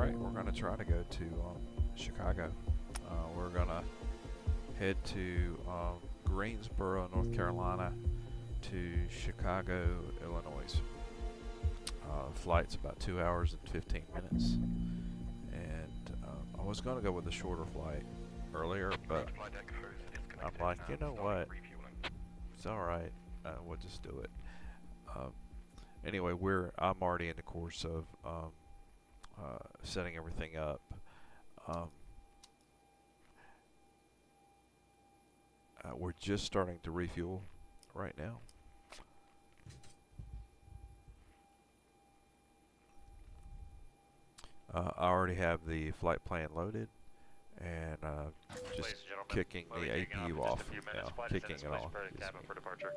Alright, we're going to try to go to Chicago. We're going to head to Greensboro, North Carolina to Chicago, Illinois. Flight's about 2 hours and 15 minutes. And I was going to go with a shorter flight earlier, but I'm like, you know what? It's alright. We'll just do it. Anyway, I'm already in the course of setting everything up. We're just starting to refuel right now. I already have the flight plan loaded, and just kicking the APU off now. Kicking it off. For departure.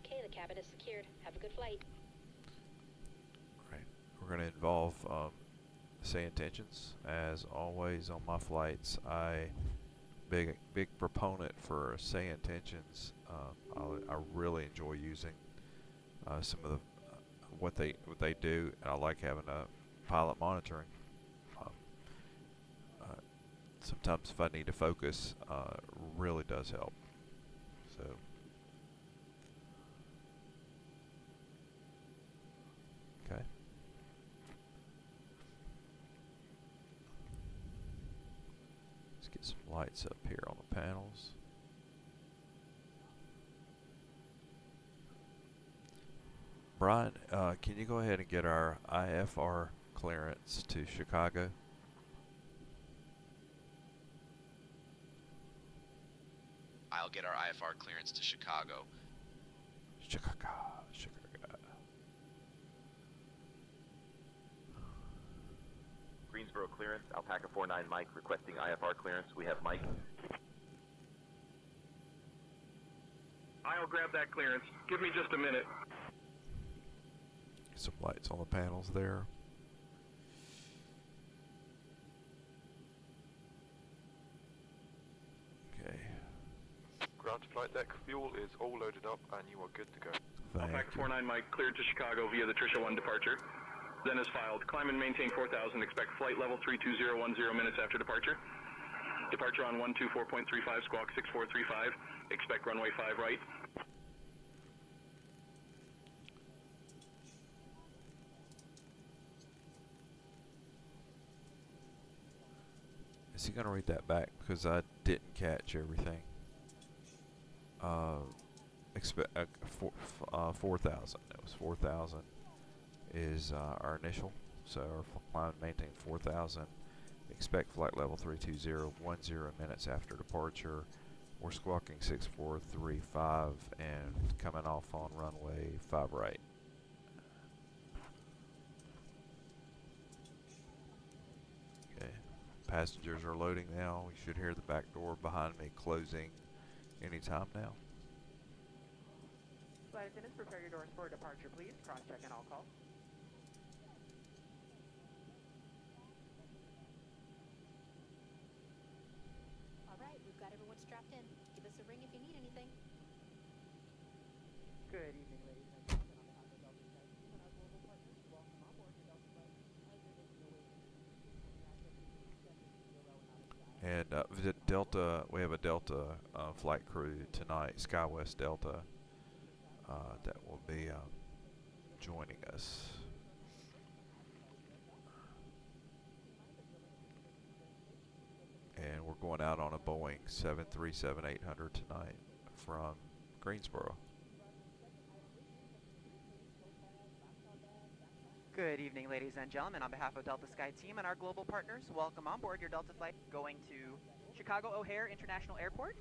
Okay, the cabin is secured. Have a good flight. Right. We're going to involve say intentions. As always on my flights, big proponent for say intentions. I really enjoy using some of the what they do, and I like having a pilot monitoring. Sometimes if I need to focus, really does help. So. Okay. Let's get some lights up here on the panels. Brian, can you go ahead and get our IFR clearance to Chicago? I'll get our IFR clearance to Chicago. Chicago. Greensboro clearance, Alpaca 49 Mike requesting IFR clearance. We have Mike. I'll grab that clearance. Give me just a minute. Get some lights on the panels there. Okay. Ground to flight deck, fuel is all loaded up and you are good to go. Alpaca 49 Mike cleared to Chicago via the Trisha 1 departure. Then is filed. Climb and maintain 4000. Expect flight level 32010 minutes after departure. Departure on 124.35, squawk 6435. Expect runway 5 right. Is he going to read that back? Because I didn't catch everything. Expect 4,000. It was 4,000 is our initial. So our climb maintain 4,000. Expect flight level 32010 minutes after departure. We're squawking 6435 and coming off on runway 5 right. Okay, passengers are loading now. We should hear the back door behind me closing anytime now. Flight attendants, prepare your doors for departure, please. Cross-check and all calls. We've got everyone strapped in. Give us a ring if you need anything. Good evening, ladies and gentlemen. On behalf of Delta Sky Team and our global partners, welcome on board your Delta flight. As you're making your way to And Delta, we have a Delta flight crew tonight, SkyWest Delta, that will be joining us. And we're going out on a Boeing 737-800 tonight from Greensboro. Good evening, ladies and gentlemen. On behalf of Delta Sky Team and our global partners, welcome on board your Delta flight going to Chicago O'Hare International Airport.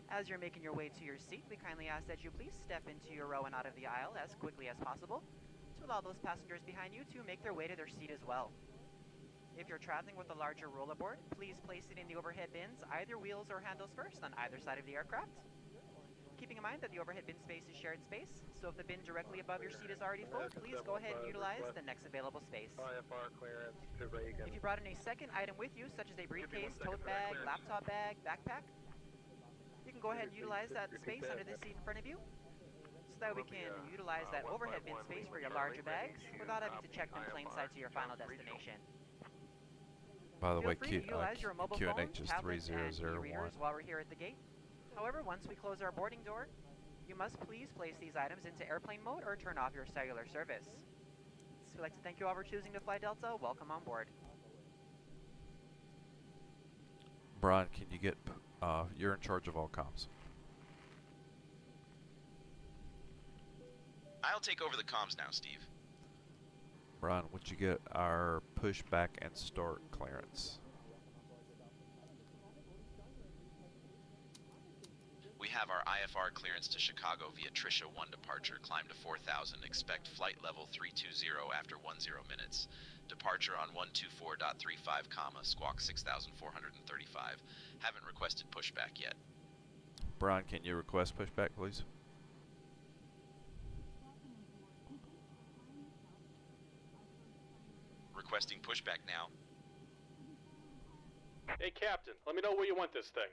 As you're making your way to your seat, we kindly ask that you please step into your row and out of the aisle as quickly as possible to allow those passengers behind you to make their way to their seat as well. If you're traveling with a larger rollerboard, please place it in the overhead bins, either wheels or handles first on either side of the aircraft. Keeping in mind that the overhead bin space is shared space, so if the bin directly above your seat is already full, please go ahead and utilize the next available space. IFR clearance to Reagan. If you brought in a second item with you, such as a briefcase, tote bag, laptop bag, backpack, you can go ahead and utilize that space under the seat in front of you. that we can utilize that overhead bin space for your larger bags without having to check them plain sight to your final destination. By the way, Feel free to utilize your mobile phone, QNH is tablets, and 3001. e-readers while we're here at the gate. However, once we close our boarding door, you must please place these items into airplane mode or turn off your cellular service. So we'd like to thank you all for choosing to fly Delta. Welcome on board. Brian, can you get, you're in charge of all comms. I'll take over the comms now, Steve. Brian, would you get our pushback and start clearance? We have our IFR clearance to Chicago via Trisha 1 departure. Climb to 4,000. Expect flight level 320 after 10 minutes. Departure on 124.35, squawk 6,435. Haven't requested pushback yet. Brian, can you request pushback, please? Requesting pushback now. Hey, Captain, let me know where you want this thing.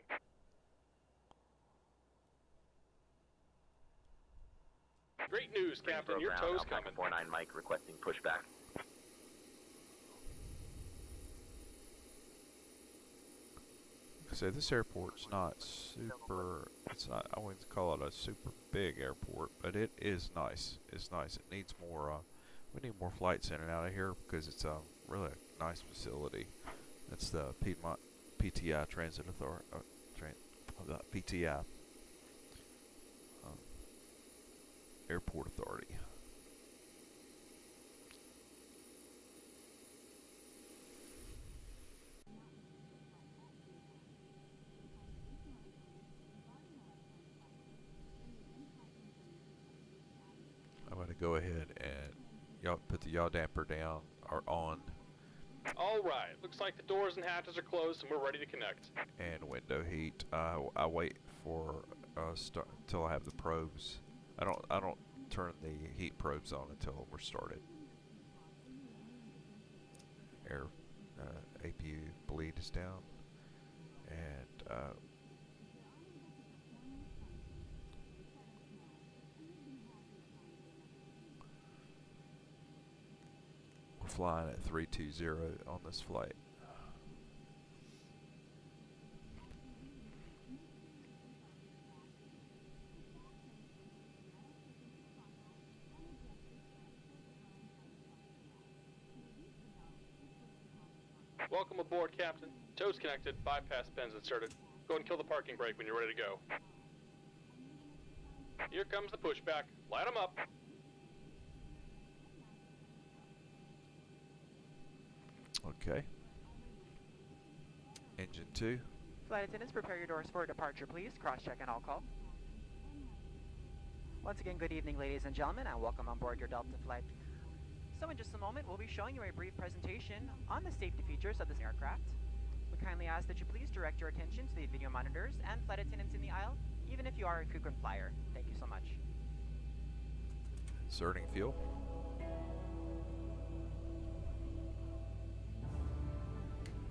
Great news, Captain. Your tow's coming. 49 Mike requesting pushback. So this airport's not super, it's not, I wouldn't call it a super big airport, but it is nice. It's nice. It needs more, we need more flights in and out of here because it's a really nice facility. That's the Piedmont PTI Transit Authority, PTI Airport Authority. I'm going to go ahead and y'all put the yaw damper down or on. All right. Looks like the doors and hatches are closed and we're ready to connect. And window heat. I wait for until I have the probes. I don't turn the heat probes on until we're started. Air APU bleed is down, and we're flying at 320 on this flight. Welcome aboard, Captain. Tow's connected, bypass pins inserted. Go ahead and kill the parking brake when you're ready to go. Here comes the pushback. Light 'em up. Okay. Engine 2. Flight attendants, prepare your doors for departure, please. Cross-check and all call. Once again, good evening, ladies and gentlemen, and welcome on board your Delta flight. So in just a moment, we'll be showing you a brief presentation on the safety features of this aircraft. We kindly ask that you please direct your attention to the video monitors and flight attendants in the aisle, even if you are a frequent flyer. Thank you so much. Inserting fuel.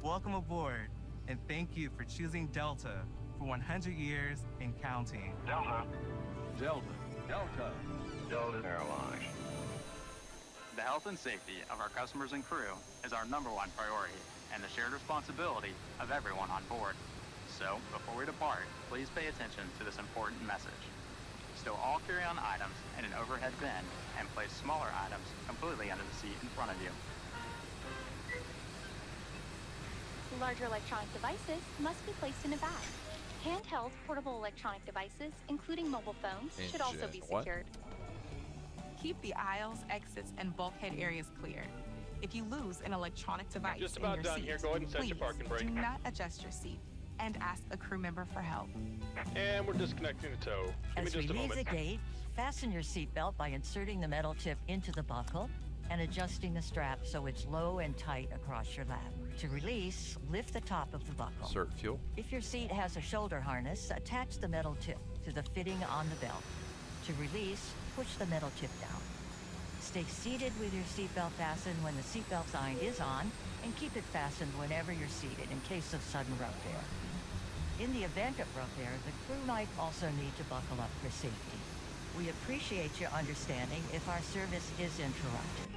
Welcome aboard, and thank you for choosing Delta for 100 years and counting. Delta. Delta. Delta. Delta Airlines. The health and safety of our customers and crew is our #1 priority and the shared responsibility of everyone on board. So, before we depart, please pay attention to this important message. Stow all carry-on items in an overhead bin and place smaller items completely under the seat in front of you. Larger electronic devices must be placed in a bag. Handheld portable electronic devices, including mobile phones, should also be secured. Keep the aisles, exits, and bulkhead areas clear. If you lose an electronic device Just in about your done seat, here. Go ahead and set please your parking brake. do not adjust your seat and ask a crew member for help. And we're disconnecting the tow. Give me As we just a leave moment. the gate, fasten your seatbelt by inserting the metal tip into the buckle and adjusting the strap so it's low and tight across your lap. To release, lift the top of the buckle. Insert fuel. If your seat has a shoulder harness, attach the metal tip to the fitting on the belt. To release, push the metal tip down. Stay seated with your seatbelt fastened when the seatbelt sign is on, and keep it fastened whenever you're seated in case of sudden rough air. In the event of rough air, the crew might also need to buckle up for safety. We appreciate your understanding if our service is interrupted.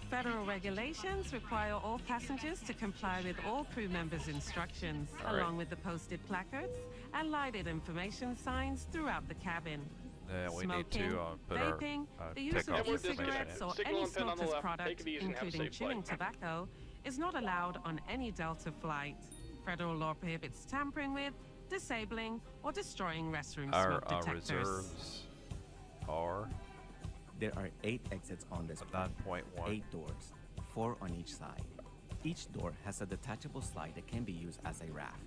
Federal regulations require all passengers to comply with all crew members' instructions, All right. along with the posted placards and lighted information signs throughout the cabin. Yeah, we Smoking, need to put vaping, our the use of takeoff e-cigarettes or Signal any and pin on the smoker's left. product, Take it easy and have a including safe chewing flight. tobacco, is not allowed on any Delta flight. Federal law prohibits tampering with, disabling, or destroying restroom our smoke detectors. reserves are There are 8 exits on this plane. 9.1. 8 doors, 4 on each side. Each door has a detachable slide that can be used as a raft.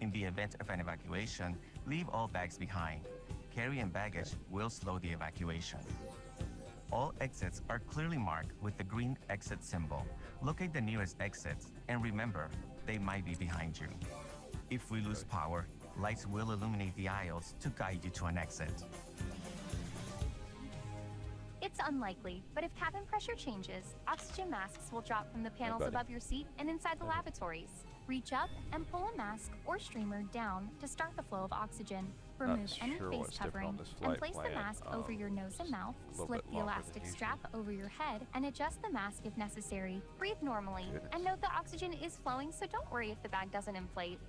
In the event of an evacuation, leave all bags behind. Carry-in baggage will slow the evacuation. All exits are clearly marked with the green exit symbol. Locate the nearest exits and remember, they might be behind you. If we lose power, lights will illuminate the aisles to guide you to an exit. It's unlikely, but if cabin pressure changes, oxygen masks will drop from the panels buddy. above your seat and inside the lavatories. Reach up and pull a mask or streamer down to start the flow of oxygen. Remove Not any sure face what's different covering on this and flight place the plan. mask over your nose and mouth. little Slip bit the longer elastic than strap over your head and adjust the mask if necessary. Breathe normally Goodness. and note the oxygen is flowing, so don't worry if the bag doesn't inflate.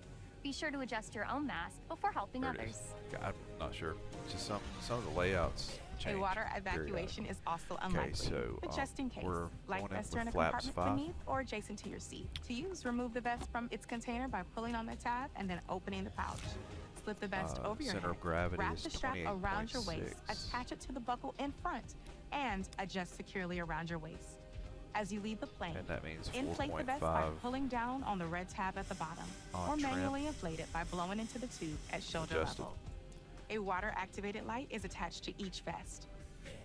Be sure to adjust your own mask before helping There it others. is. I'm not sure. Just some of the layouts change. A water evacuation is also unlikely, so, but just in case, we're life going in vests are in a with flaps compartment 5. beneath or adjacent to your seat. To use, remove the vest from its container by pulling on the tab and then opening the pouch. Slip the vest over your center head, of gravity wrap is the strap around your waist, 28.6. attach it to the buckle in front, and adjust securely around your waist. As you leave the plane, And that means inflate the vest by 4.5 pulling down on the red tab at the bottom, on or trim. manually inflate it by blowing into the tube at shoulder Adjusted. level. A water-activated light is attached to each vest.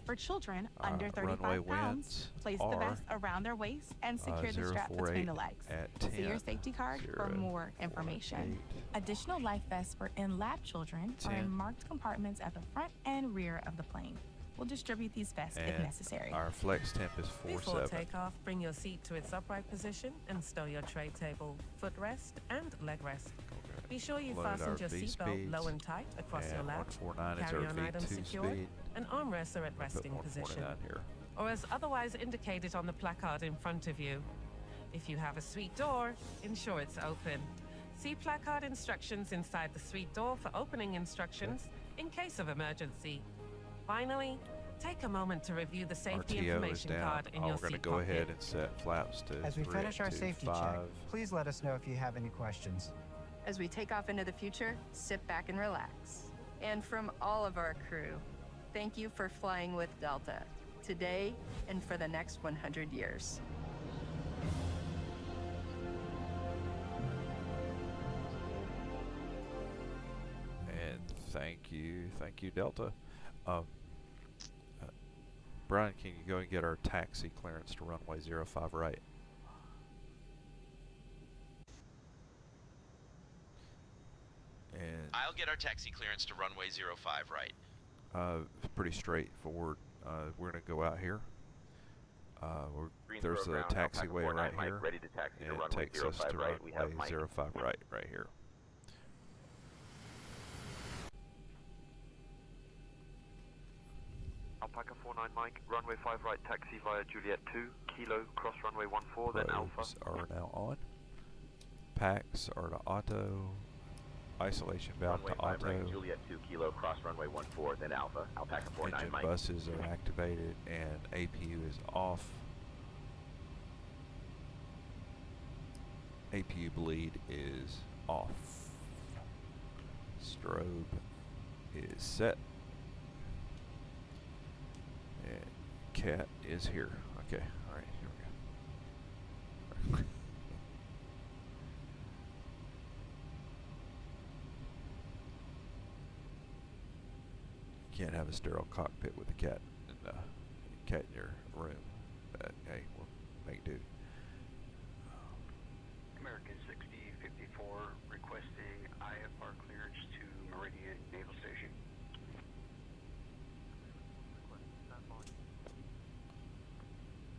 For children under runway 35 pounds, winds place the are, vest around their waist and secure the strap 048 between the legs. at See your 10, safety card for more information. 048. Additional life vests for in-lab children are 10. in marked compartments at the front and rear of the plane. We'll distribute these vests if And necessary. our flex temp is Before 4.7. takeoff, bring your seat to its upright position and stow your tray table, footrest, and leg rest. Be sure you Loaded our fastened your V seatbelt speeds, low and tight across your and lap. 149 is Carry our on items V2 secured, speed. and armrests are at Put resting position, 149 here. or as otherwise indicated on the placard in front of you. If you have a suite door, ensure it's open. See placard instructions inside the suite door for opening instructions in case of emergency. Finally, take a moment to review the safety RTO is information down. card in your We're going to seat go pocket. ahead and set flaps to As we 3 finish our to safety 5. check, please let us know if you have any questions. As we take off into the future, sit back and relax. And from all of our crew, thank you for flying with Delta, today and for the next 100 years. And thank you, Delta. Brian, can you go and get our taxi clearance to runway 05 right? And I'll get our taxi clearance to runway 05 right. pretty straightforward. We're gonna go out here. There's Greensboro a ground, Alpaca taxiway 49 right Mike, here. ready to taxi to and it runway takes us 05 to right. We have runway Mike. 05 right here. Alpaca 49 Mike, runway 5 right, taxi via Juliet 2, Kilo, cross runway 14, then Alpha. Probes are now on. Packs are to auto. Isolation valve Runway to 5 right, auto. Juliet 2 Kilo, cross runway 14, then Alpha. Alpaca 49 Engine Mike. buses are activated and APU is off. APU bleed is off. Strobe is set. And cat is here. Okay, alright, here we go. Can't have a sterile cockpit with a cat in your room. But hey, we'll make do. American 6054 requesting IFR clearance to Meridian Naval Station.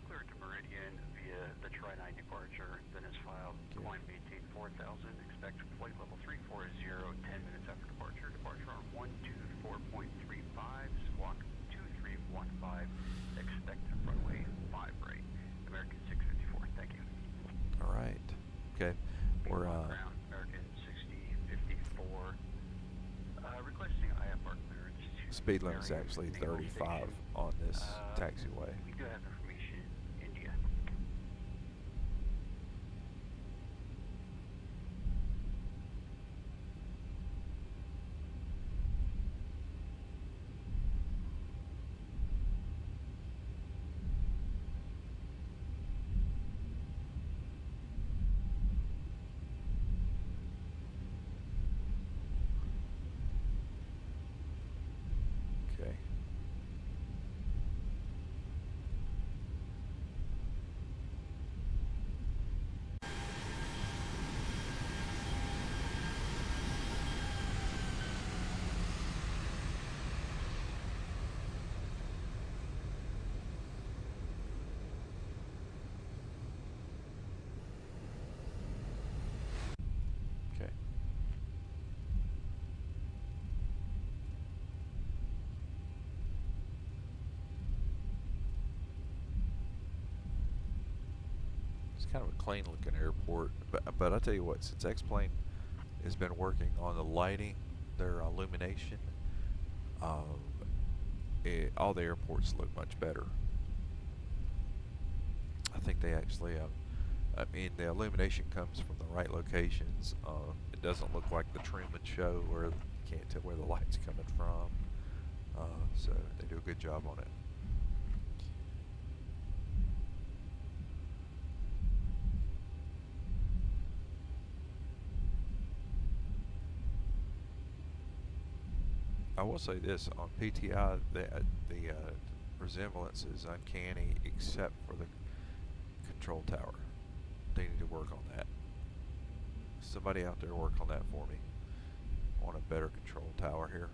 Cleared to Meridian via the Tri-9 departure, then is filed. Climb maintain 4000, expect flight level 340, 10 minutes after departure. Departure on 124.35, squawk. Okay, we're Ground, American 6054. Requesting IFR clearance to speed limit's Marion actually Naval 35 Station. on this taxiway. We do have information, India. Okay. Okay. It's kind of a clean looking airport, but I tell you what, since Xplane has been working on the lighting, their illumination, all the airports look much better. I think they actually, I mean, the illumination comes from the right locations. It doesn't look like the Truman Show where you can't tell where the light's coming from. So they do a good job on it. I will say this, on PTI, the resemblance is uncanny except for the control tower. They need to work on that. Somebody out there work on that for me. I want a better control tower here.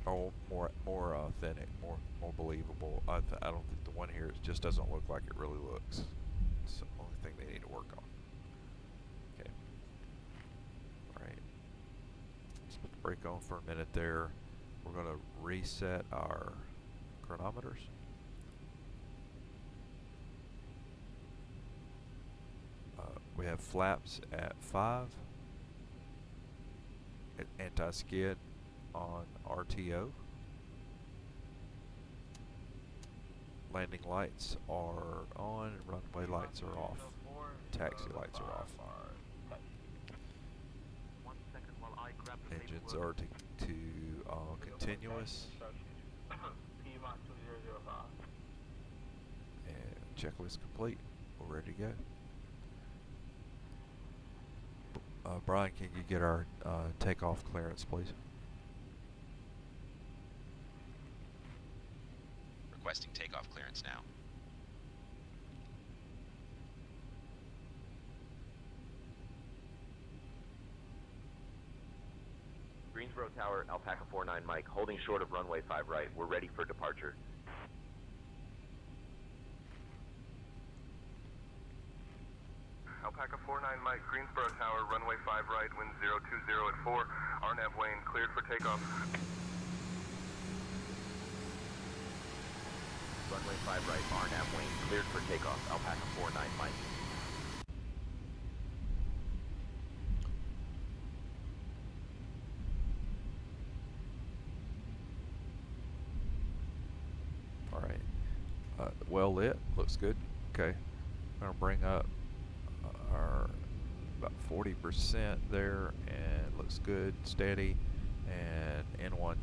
Oh, more authentic, more believable. I don't think the one here just doesn't look like it really looks. It's the only thing they need to work on. Okay. Alright. Let's put the brake on for a minute there. We're going to reset our chronometers. We have flaps at 5. Anti-skid on RTO. Landing lights are on, runway lights are off, taxi lights are off. Engines are to continuous. And checklist complete. We're ready to go. Brian, can you get our takeoff clearance, please? Requesting takeoff clearance now. Greensboro Tower, Alpaca 49 Mike, holding short of runway 5 right. We're ready for departure. Alpaca 49 Mike, Greensboro Tower, runway 5 right, wind 020 at 4. RNAV Wayne, cleared for takeoff. Runway 5 right, RNAV Wayne, cleared for takeoff. Alpaca 49 Mike. Alright. Well lit, looks good. Okay. I'm gonna bring up our about 40% there, and looks good, steady, and N1.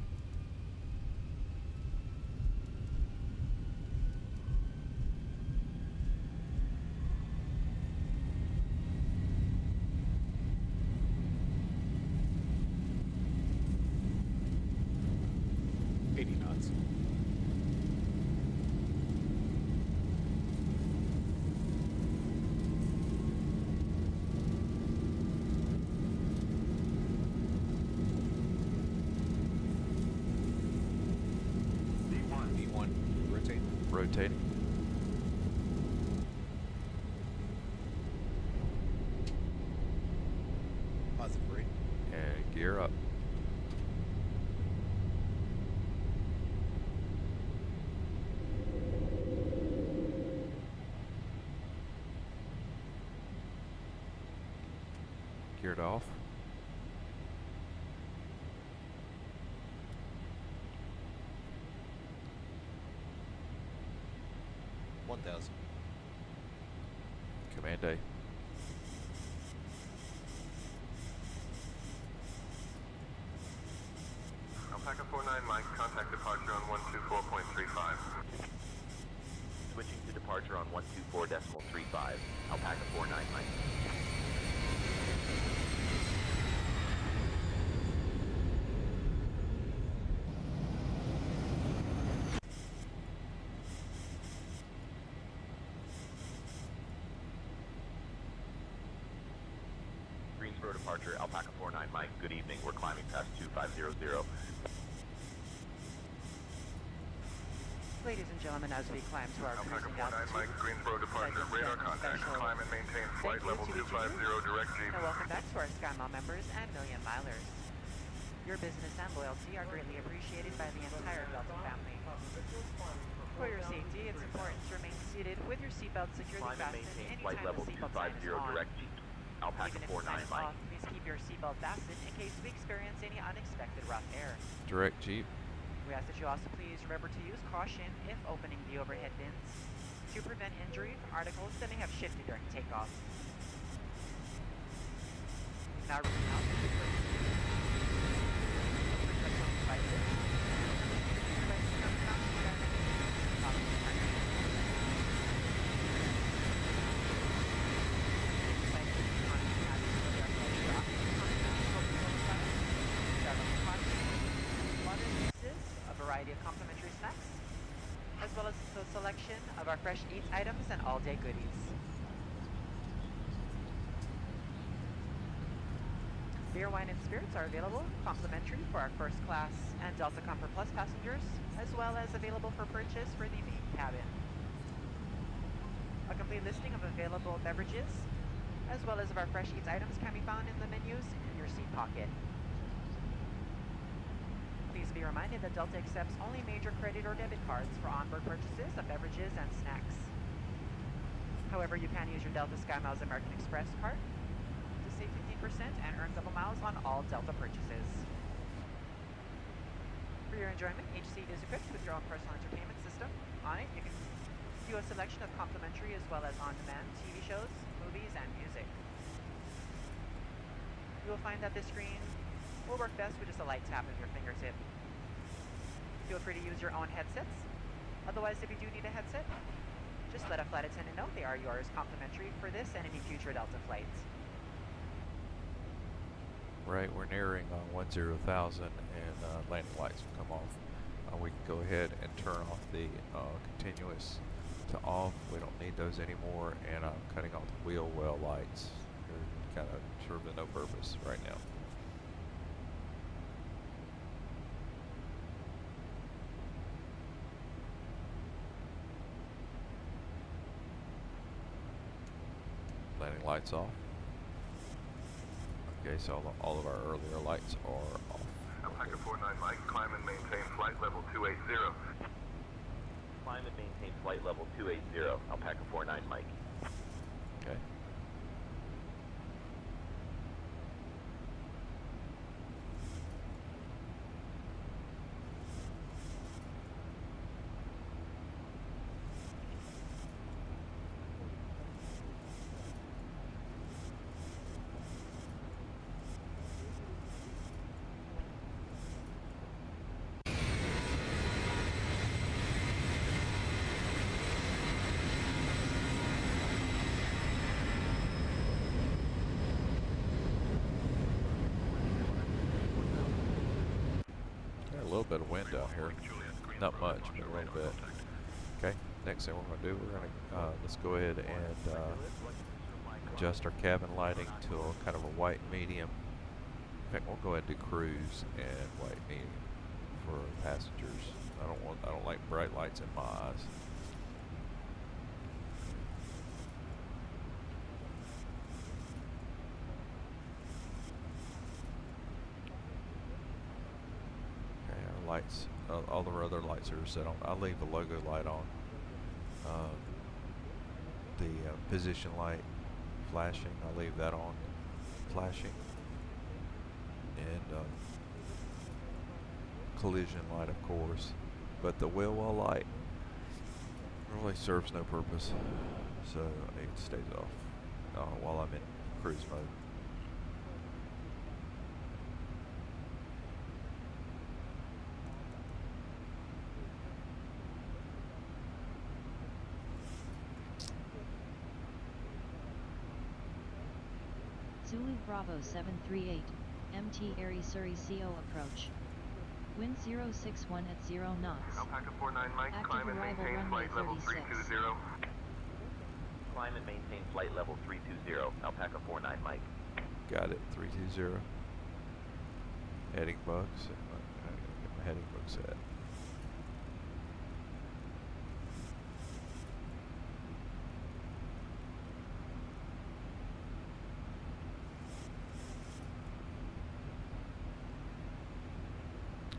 Rotating. Positive rate. And gear up. geared off. Command A. Alpaca 49 Mike, contact departure on 124.35. Switching to departure on 124.35. Alpaca 49 Mike. Greensboro departure, Alpaca 49 Mike. Good evening. We're climbing past 2500. Ladies and gentlemen, as we climb to our Alpaca cruising 49 altitude, Mike, Greensboro departure, radar contact, climb and maintain flight level 250, direct Jeep. and welcome back to our SkyMile members and Million Milers. Your business and loyalty are greatly appreciated by the entire Delta family. For your safety, it's important to remain seated with your seatbelt securely Climb and fastened maintain anytime flight level the seatbelt sign is 250, on. direct Jeep. Alpaca Even if the 49 sign is Mike. off, please keep your seatbelt fastened in case we experience any unexpected rough air. Direct Jeep. We ask that you also please remember to use caution if opening the overhead bins to prevent injury from articles that may have shifted during takeoff. Now reaching out to the variety of complimentary snacks, as well as the selection of our fresh eats items and all-day goodies. Beer, wine, and spirits are available complimentary for our first class and Delta Comfort Plus passengers, as well as available for purchase for the main cabin. A complete listing of available beverages, as well as of our fresh eats items, can be found in the menus in your seat pocket. Please be reminded that Delta accepts only major credit or debit cards for onboard purchases of beverages and snacks. However, you can use your Delta SkyMiles American Express card to save 15% and earn double miles on all Delta purchases. For your enjoyment, each seat is equipped with your own personal entertainment system. On it, you can view a selection of complimentary as well as on-demand TV shows, movies, and music. You will find that this screen will work best with just a light tap of your fingertip. Feel free to use your own headsets. Otherwise, if you do need a headset, just let a flight attendant know they are yours complimentary for this and any future Delta flights. Right, we're nearing 10,000 and landing lights will come off. We can go ahead and turn off the continuous to off. We don't need those anymore, and I'm cutting off the wheel well lights. They're kind of serving no purpose right now. Landing lights off. Okay, so all of our earlier lights are off. Alpaca 49 Mike, climb and maintain flight level 280. Climb and maintain flight level 280. Alpaca 49 Mike. Okay. A little bit of wind out here, not much, but a little bit. Okay, next thing we're going to do, we're going to let's go ahead and adjust our cabin lighting to a kind of a white medium. In fact, we'll go ahead and do cruise and white medium for passengers. I don't like bright lights in my eyes. Lights, all the other lights are set on. I'll leave the logo light on. The position light flashing, I'll leave that on. flashing, and collision light, of course, but the wheel well light really serves no purpose, so it stays off while I'm in cruise mode. Zulu Bravo 738, MT Aries Surrey CO approach. Wind 061 at 0 knots. Alpaca 49 Mike, Active climb and arrival maintain runway flight level 36. 320. Climb and maintain flight level 320, Alpaca 49 Mike. Got it, 320. Heading bugs. I gotta get my heading bug set.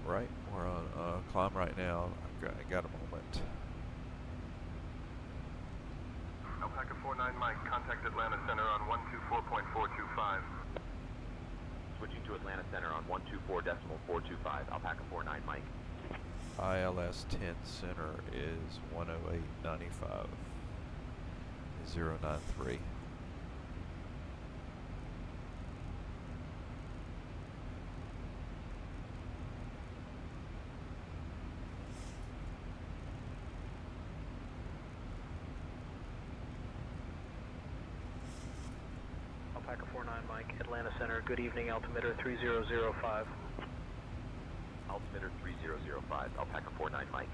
Right, we're on climb right now. I got a moment. Alpaca 49 Mike, contact Atlanta Center on 124.425. Switching to Atlanta Center on 124.425, Alpaca 49 Mike. ILS 10 center is 108.95. 093. Alpaca 49 Mike, Atlanta Center, good evening, altimeter 3005. Altimeter 3005, Alpaca 49 Mike.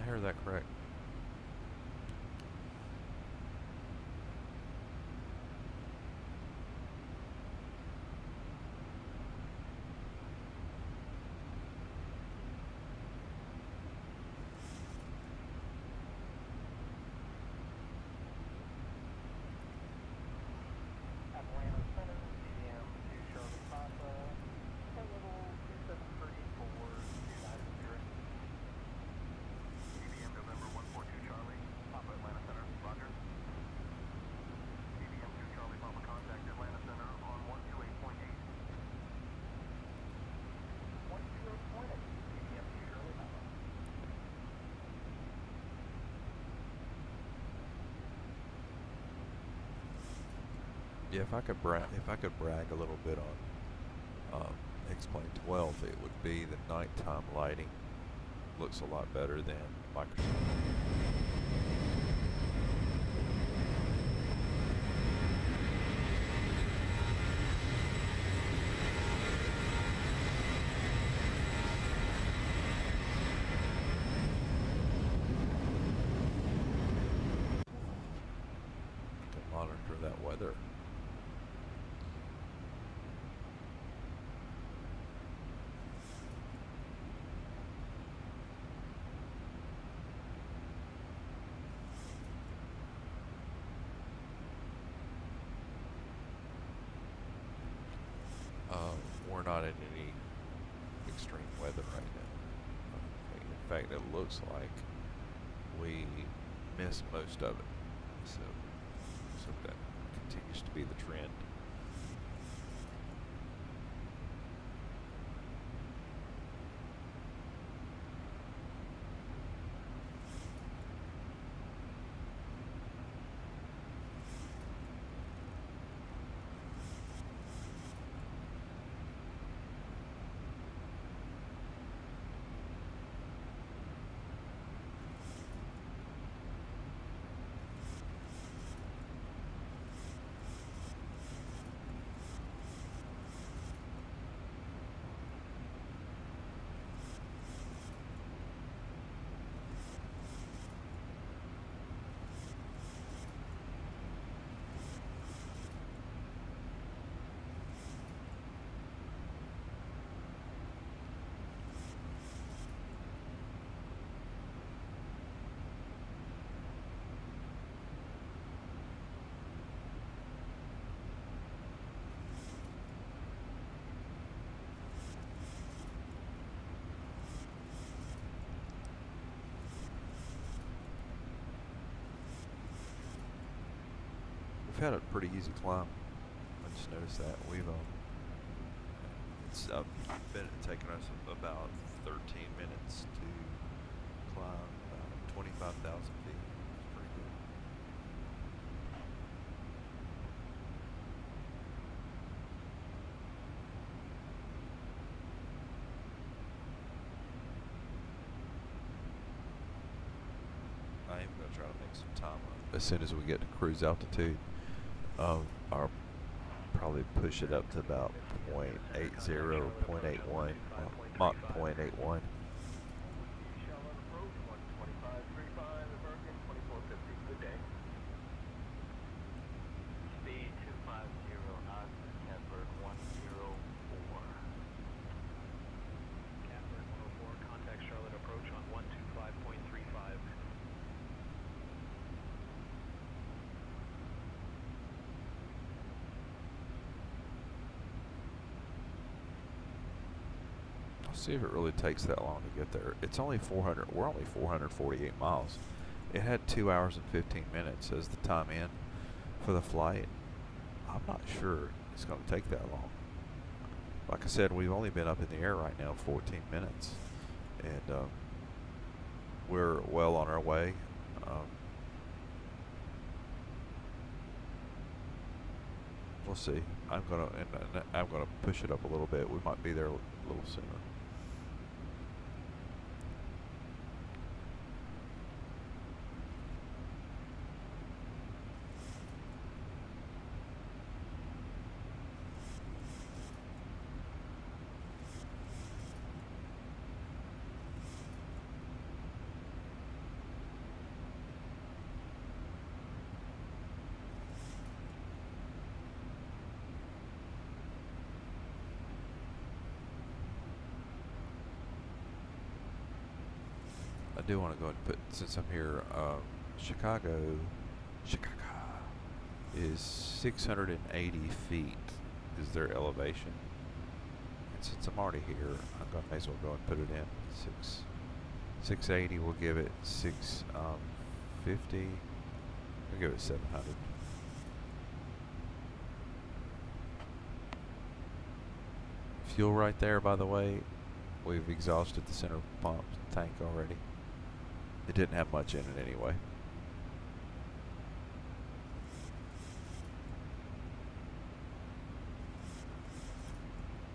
I heard that correct. Atlanta Center, CDM to Charlotte Papa, level 2734290. CDM November 142 Charlie, Papa Atlanta Center, roger. CDM 2 Charlie Papa, contact Atlanta Center on 128.8. 128.8, CDM 2 Charlie Papa. Yeah, if I could brag a little bit on Xplane 12, it would be the nighttime lighting looks a lot better than Microsoft. To monitor that weather. We're not in any extreme weather right now. In fact, it looks like we missed most of it. So that continues to be the trend. we've had a pretty easy climb. I just noticed that we've it's been taking us about 13 minutes to climb about 25,000 feet. It's pretty good. I am going to try to make some time as soon as we get to cruise altitude. I'll probably push it up to about 0.80, 0.81, Mach 0.81. Speed 250 knots, Catbird 104. Catbird 104, contact Charlotte approach on 125.35. See if it really takes that long to get there. It's only 400. We're only 448 miles. It had 2 hours and 15 minutes as the time in for the flight. I'm not sure it's going to take that long. Like I said, we've only been up in the air right now 14 minutes, and we're well on our way. We'll see. I'm gonna push it up a little bit. We might be there a little sooner. I do want to go and put, since I'm here, Chicago is 680 feet is their elevation. And since I'm already here, I'm going to may as well go and put it in. 680 will give it 650. We'll give it 700. Fuel right there, by the way. We've exhausted the center pump tank already. It didn't have much in it anyway.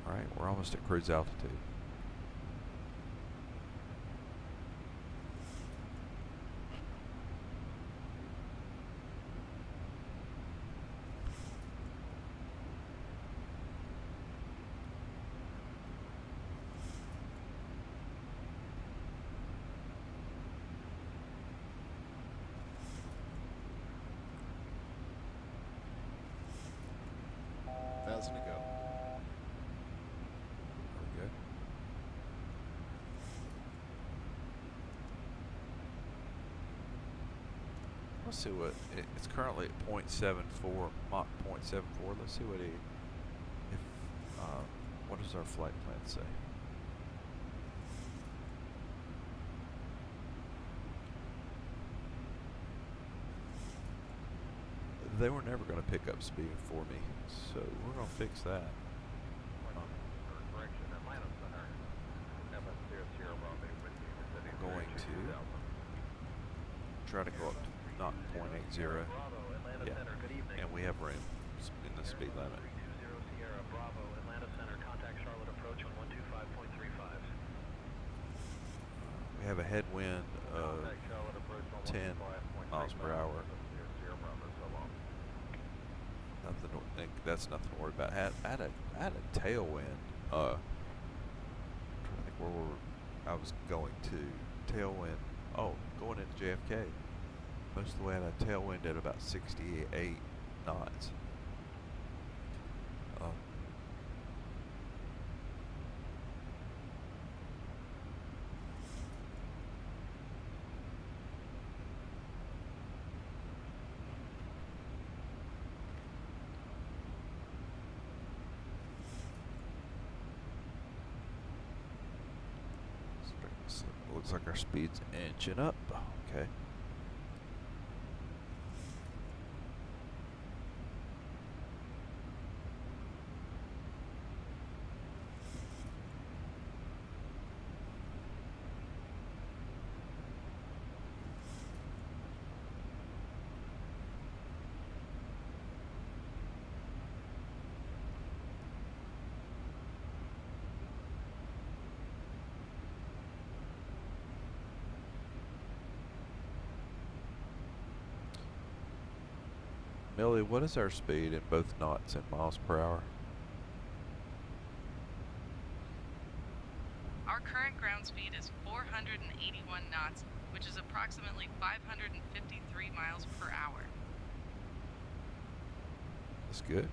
Alright, we're almost at cruise altitude. To go. There we go. Let's see what it's currently at 0.74, Mach 0.74. Let's see what what does our flight plan say? They were never going to pick up speed for me, so we're going to fix that. I'm going to try to go up to Mach 0.80. Yeah, and we have room in the speed limit. We have a headwind of 10 miles per hour. That's nothing to worry about. I had a tailwind. I'm trying to think where I was going to. Tailwind. Oh, going into JFK. Most of the way I had a tailwind at about 68 knots. Looks like our speed's inching up. Okay. Millie, what is our speed in both knots and miles per hour? Our current ground speed is 481 knots, which is approximately 553 miles per hour. That's good.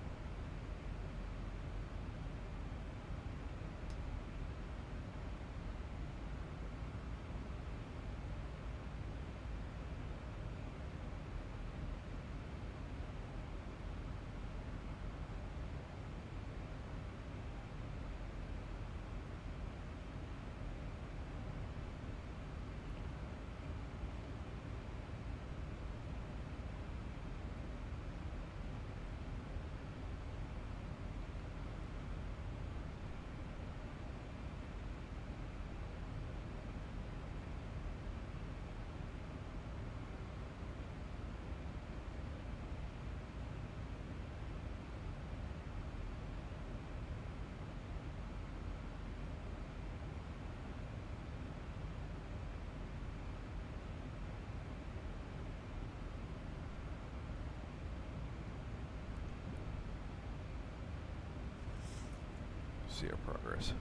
See our progress.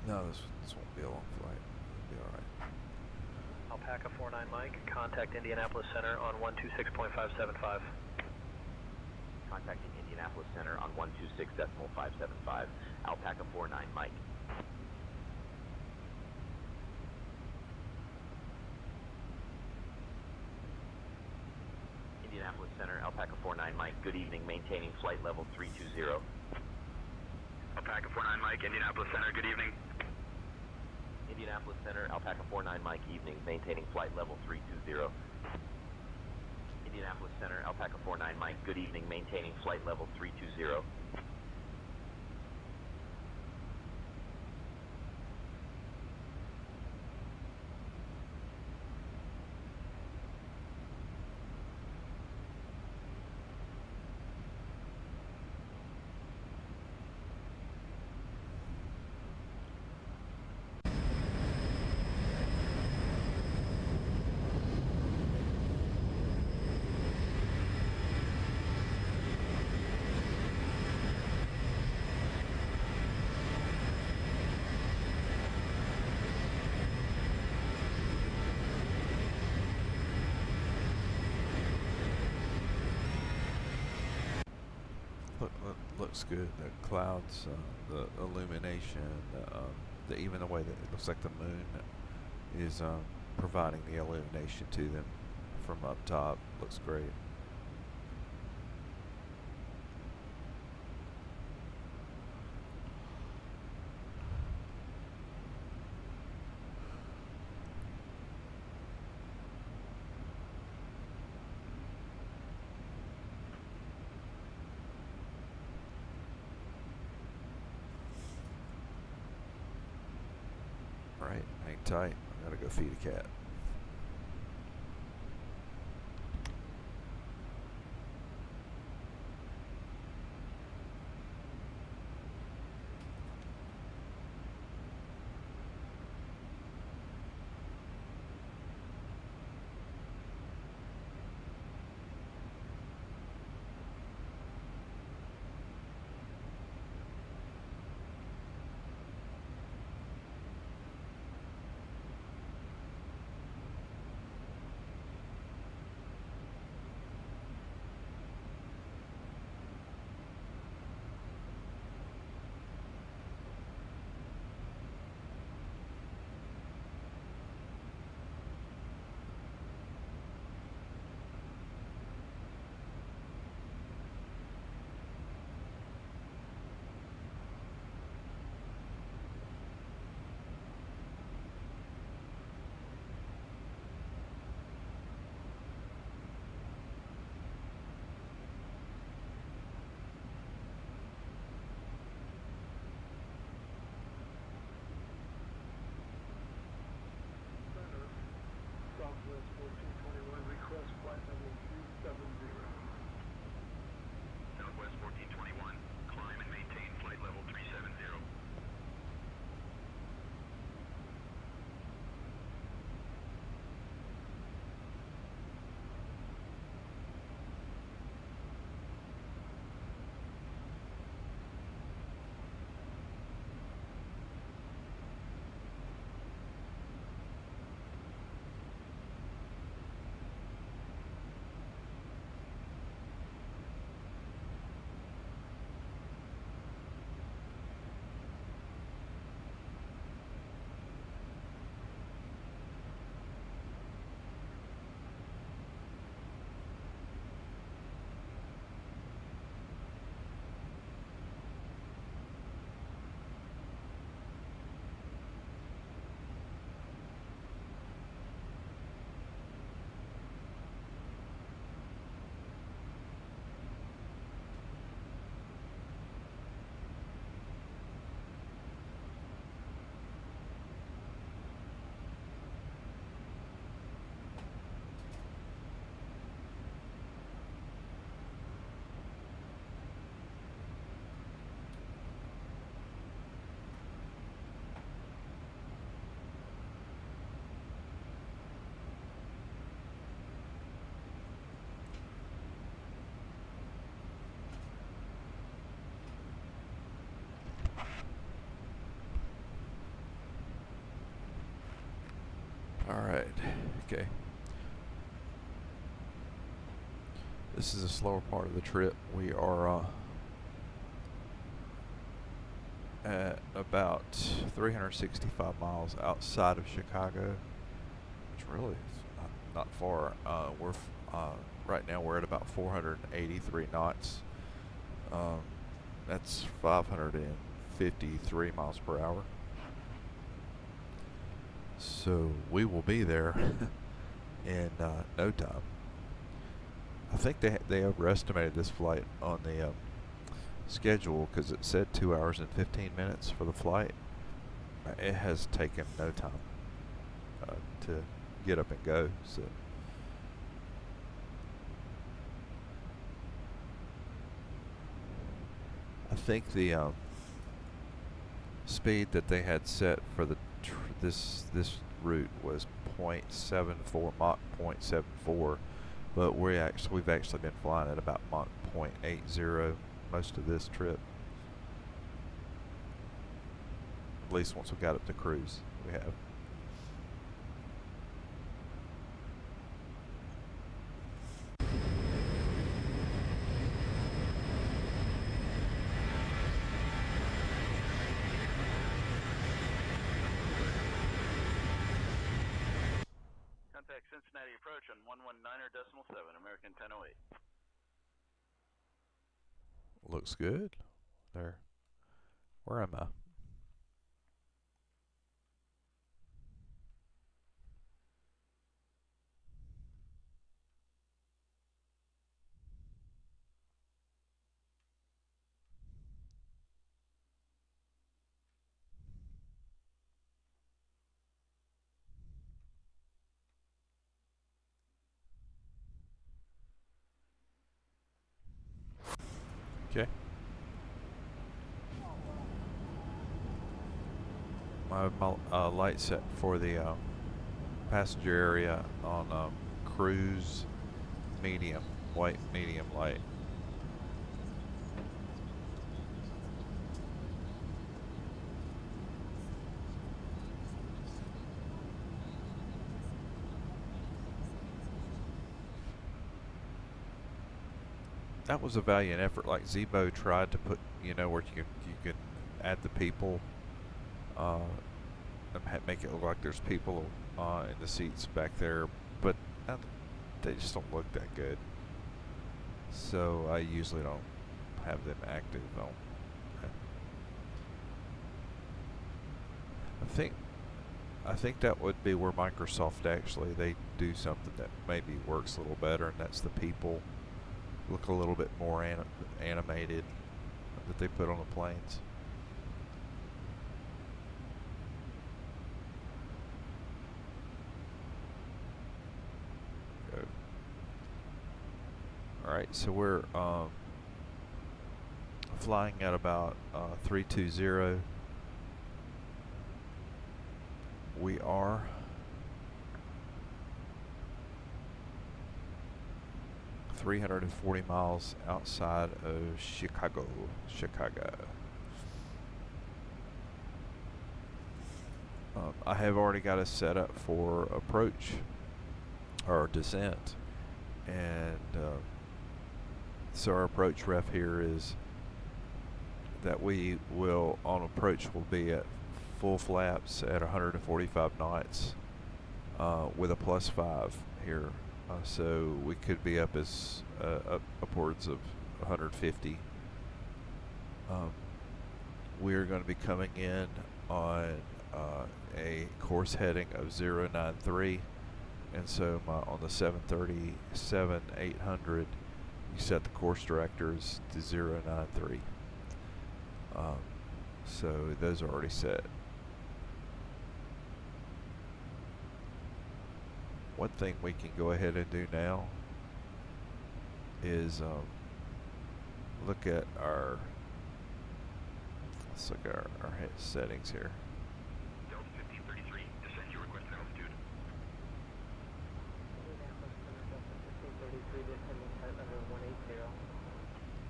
No, this won't be a long flight. It'll be all right. Alpaca 49 Mike, contact Indianapolis Center on 126.575. Contacting Indianapolis Center on 126.575. Alpaca 49 Mike. Indianapolis Center, Alpaca 49 Mike. Good evening, maintaining flight level 320. Alpaca 49 Mike, Indianapolis Center, good evening. Indianapolis Center, Alpaca 49 Mike, evening, maintaining flight level 320. Indianapolis Center, Alpaca 49 Mike, good evening, maintaining flight level 320. Looks good. The clouds, the illumination, even the way that it looks like the moon is providing the illumination to them from up top. Looks great. Right, hang tight. I gotta go feed a cat. Southwest 1421, request flight level Southwest 1421, climb and maintain flight level 370. Alright, okay. This is a slower part of the trip. We are at about 365 miles outside of Chicago, which really is not far. Right now we're at about 483 knots. That's 553 miles per hour. So we will be there in no time. I think they overestimated this flight on the schedule because it said 2 hours and 15 minutes for the flight. It has taken no time to get up and go. So I think the speed that they had set for the this route was 0.74, Mach 0.74, but we've actually been flying at about Mach 0.80 most of this trip. At least once we got up to cruise, we have. Contact Cincinnati approach on 119.7, American 1008. Looks good. There. Where am I? Okay. My light set for the passenger area on cruise medium, white medium light. That was a valiant effort. Like Zibo tried to put, where you can add the people, and make it look like there's people in the seats back there, but they just don't look that good. So I usually don't have them active on. I think that would be where Microsoft actually they do something that maybe works a little better, and that's the people look a little bit more animated that they put on the planes. Go. Alright, so we're flying at about 320. We are .340 miles outside of Chicago. I have already got us set up for approach or descent, and so our approach ref here is that we will, on approach, will be at full flaps at 145 knots with a +5 here. So we could be up as upwards of 150. We're going to be coming in on a course heading of 093, and so on the 737-800, you set the course directors to 093. So those are already set. One thing we can go ahead and do now is look at our settings here. Delta 1533, descend your requested altitude.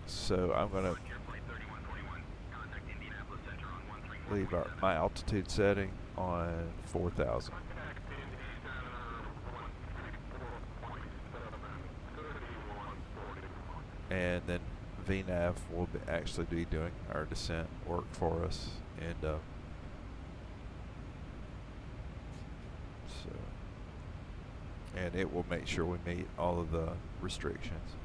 So I'm going to leave my altitude setting on 4,000. And then VNAV will actually be doing our descent work for us, and and it will make sure we meet all of the restrictions.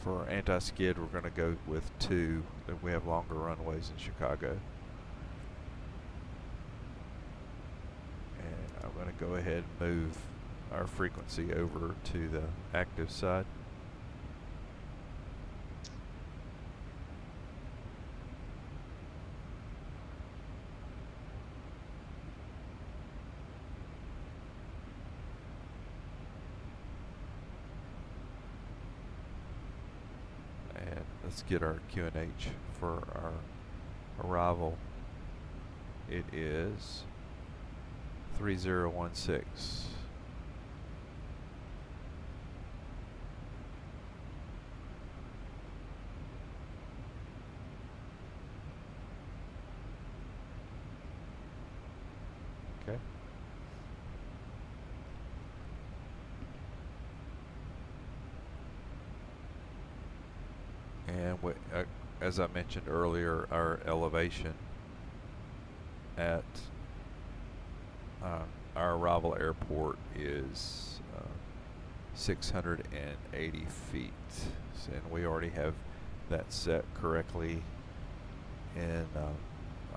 For anti-skid, we're going to go with 2. Then we have longer runways in Chicago. And I'm going to go ahead and move our frequency over to the active side. And let's get our QNH for our arrival. It is 3016. Okay. And as I mentioned earlier, our elevation at our arrival airport is 680 feet, and we already have that set correctly in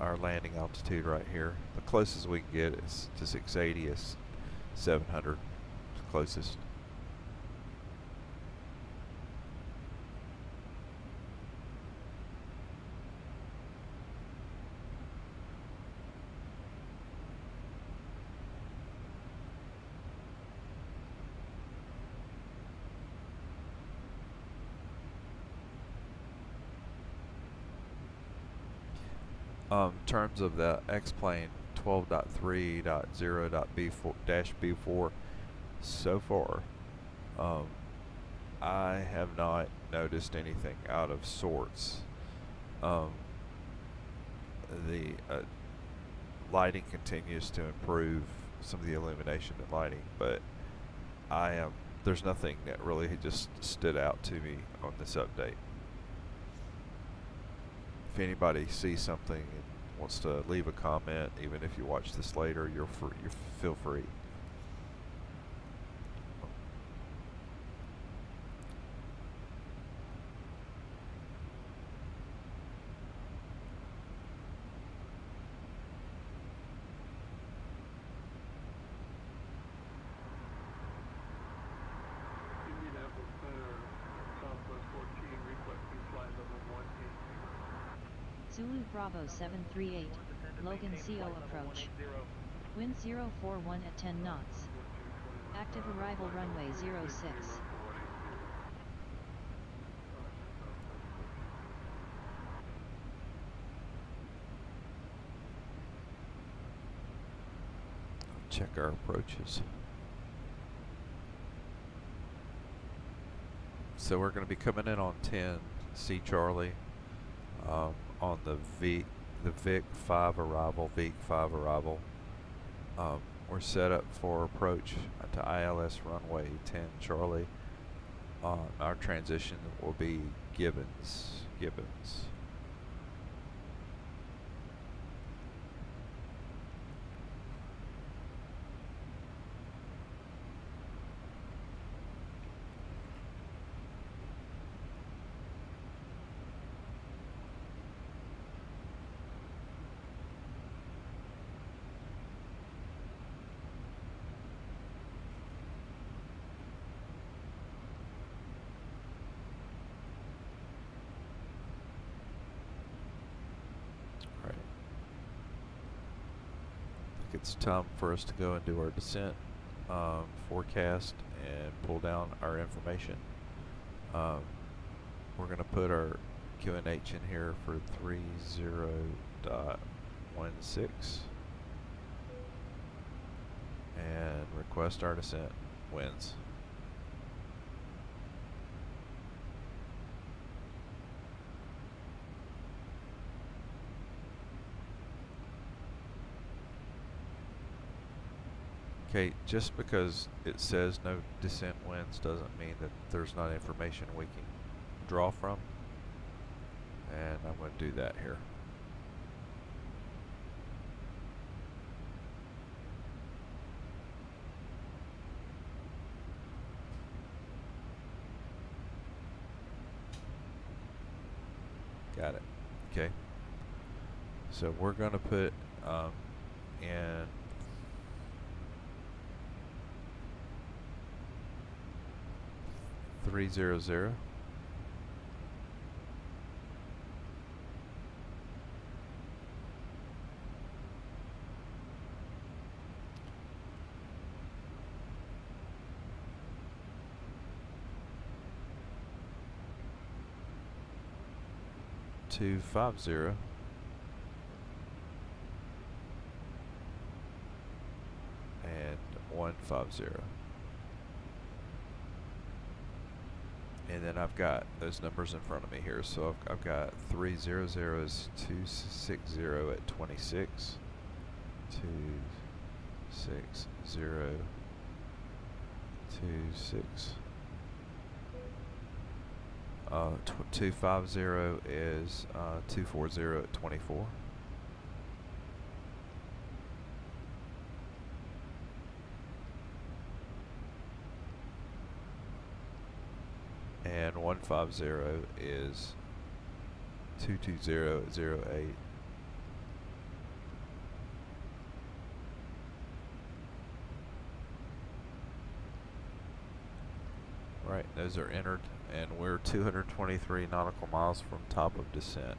our landing altitude right here. The closest we can get is to 680 is 700, the closest. In terms of the Xplane 12.3.0.B4 so far, I have not noticed anything out of sorts. The lighting continues to improve, some of the illumination and lighting, but there's nothing that really just stood out to me on this update. If anybody sees something and wants to leave a comment, even if you watch this later, you feel free. Zulu Bravo 738, Logan CO approach. Wind 041 at 10 knots. Active arrival runway 06. Check our approaches. So we're going to be coming in on 10 C Charlie on the Vic 5 arrival, we're set up for approach to ILS runway 10 Charlie. Our transition will be Gibbons. It's time for us to go and do our descent forecast and pull down our information. We're going to put our QNH in here for 30.16 and request our descent. Winds. Okay, just because it says no descent winds doesn't mean that there's not information we can draw from. And I'm going to do that here. Got it. Okay. So we're going to put in 300. Two 50 and 150. And then I've got those numbers in front of me here. So I've got 300 is 260 at 26. 260, 26. 250 is 240 at 24. And 150 is 220 at 08. Right, those are entered, and we're 223 nautical miles from top of descent.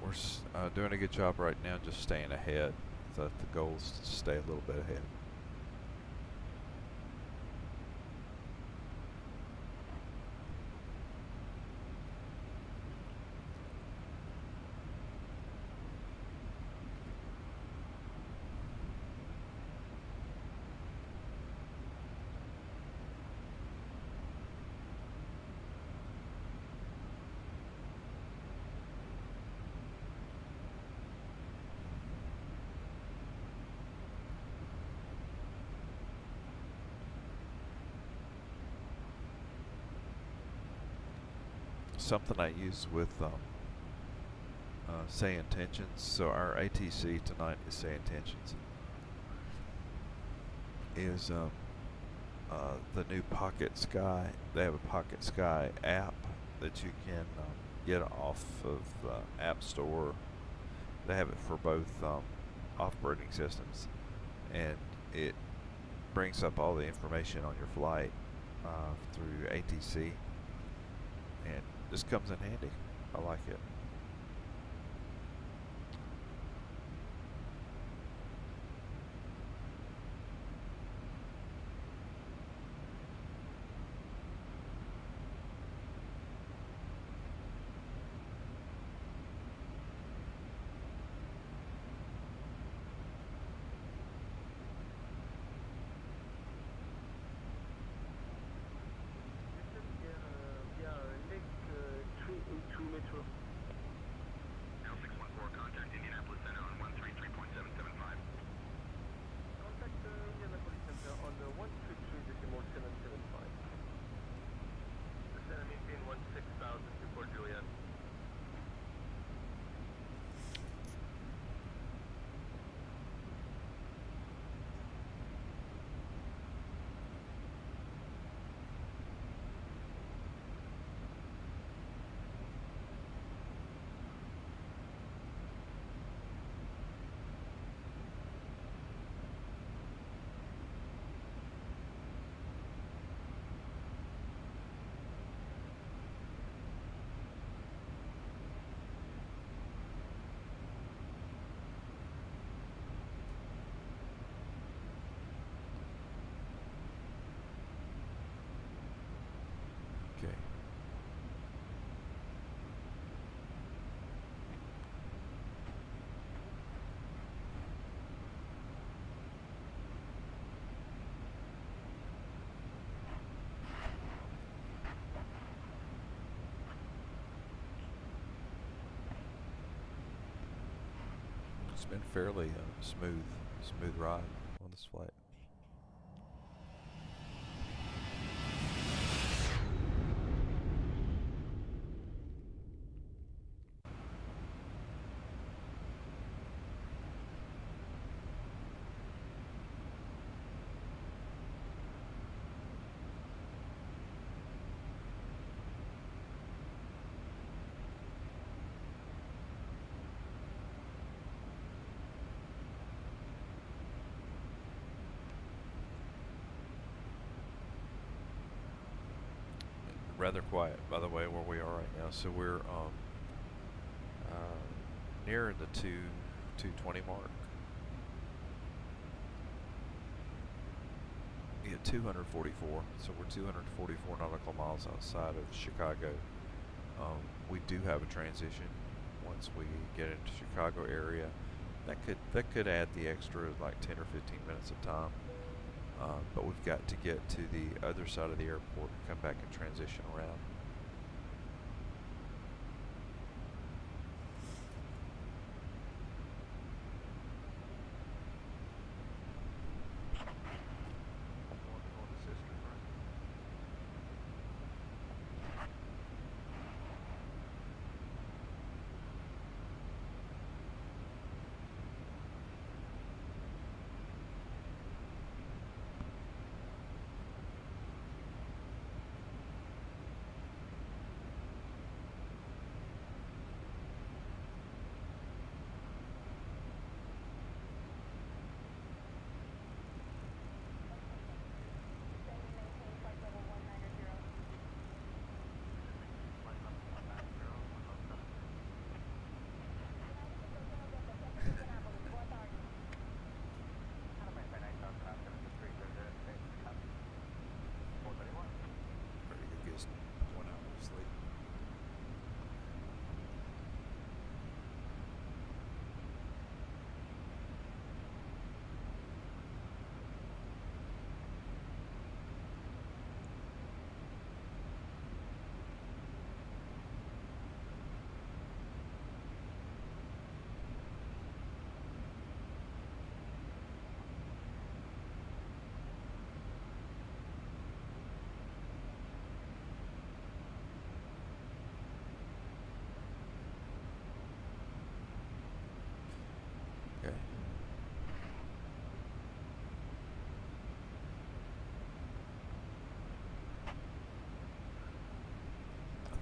We're doing a good job right now just staying ahead. The goal is to stay a little bit ahead. something I use with Say Intentions. So our ATC tonight is Say Intentions. Is the new Pocket Sky. They have a Pocket Sky app that you can get off of App Store. They have it for both operating systems, and it brings up all the information on your flight through ATC, and this comes in handy. I like it. It's been fairly smooth ride on this flight. Rather quiet, by the way, where we are right now. So we're near the 220 mark. Yeah, 244. So we're 244 nautical miles outside of Chicago. We do have a transition once we get into Chicago area. That could add the extra like 10 or 15 minutes of time. But we've got to get to the other side of the airport and come back and transition around.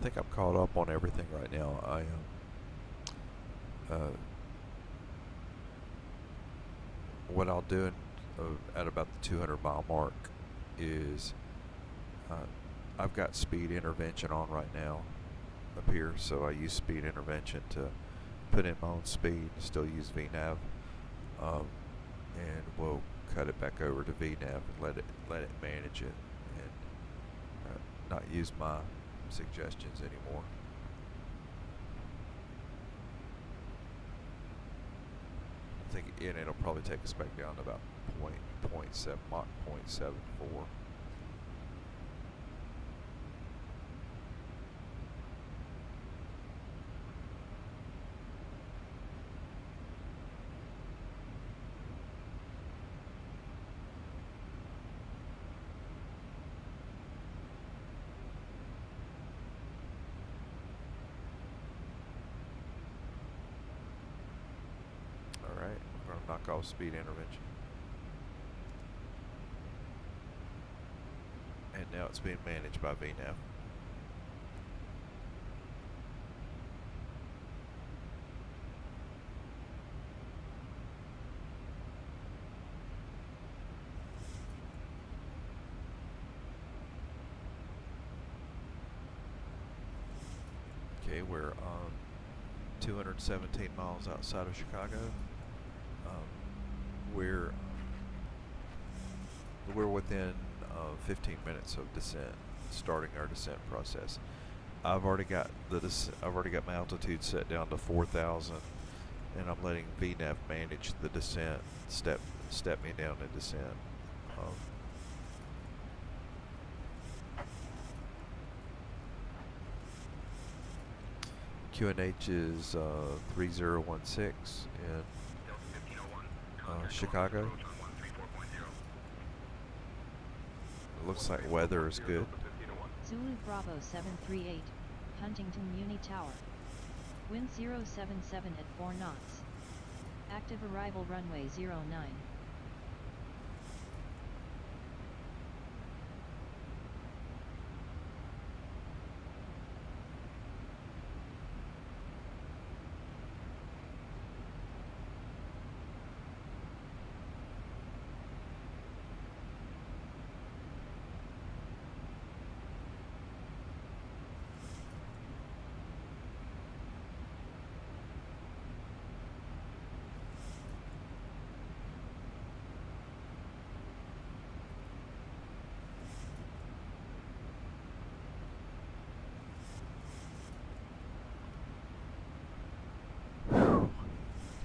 think I'm caught up on everything right now. I am. What I'll do at about the 200-mile mark is I've got speed intervention on right now up here, so I use speed intervention to put in my own speed, still use VNAV, and we'll cut it back over to VNAV and let it manage it, and not use my suggestions anymore. I think it'll probably take us back down to about Mach 0.74. Knock off speed intervention. And now it's being managed by VNAV. Okay, we're 217 miles outside of Chicago. We're within 15 minutes of descent, starting our descent process. I've already got my altitude set down to 4,000, and I'm letting VNAV manage the descent, step me down in descent. QNH is 3016 in Chicago. It looks like weather is good. Zulu Bravo 738, Huntington Muni Tower. Wind 077 at 4 knots. Active arrival runway 09.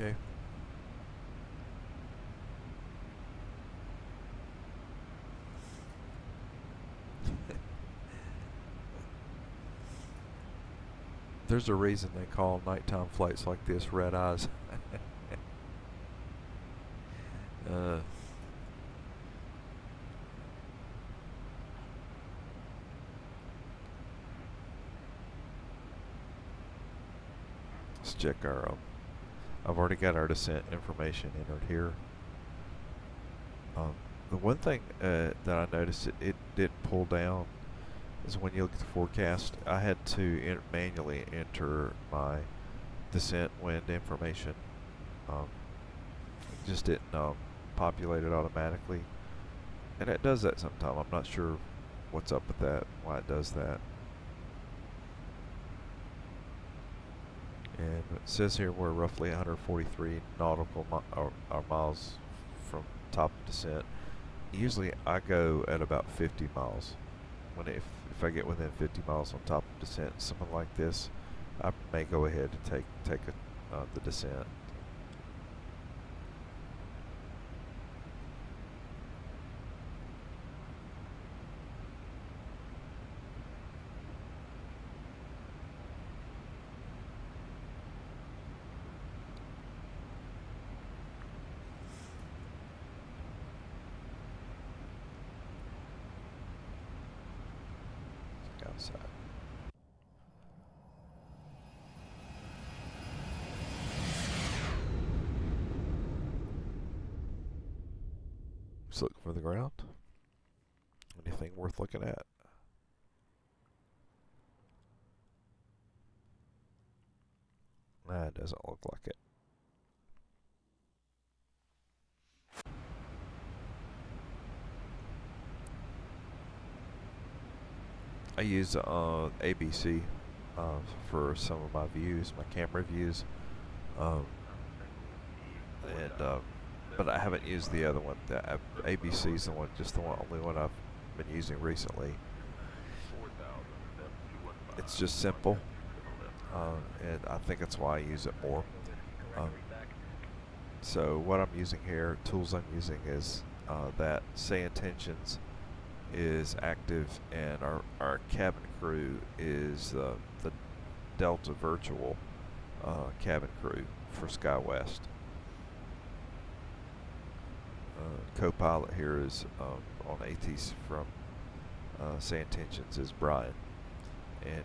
Okay. There's a reason they call nighttime flights like this red eyes. Let's check our I've already got our descent information entered here. The one thing that I noticed it didn't pull down is when you look at the forecast, I had to manually enter my descent wind information. It just didn't populate it automatically. And it does that sometimes. I'm not sure what's up with that, why it does that. And it says here we're roughly 143 nautical miles from top of descent. Usually I go at about 50 miles. If I get within 50 miles on top of descent, something like this, I may go ahead and take the descent. Outside. Just looking for the ground. Anything worth looking at? That doesn't look like it. I use ABC for some of my views, my camera views, but I haven't used the other one. The ABC is the one, just the only one I've been using recently. It's just simple, and I think that's why I use it more. So what I'm using here, tools I'm using is that say Intentions is active, and our cabin crew is the Delta Virtual cabin crew for SkyWest. Co-pilot here is on ATC from say Intentions is Brian, and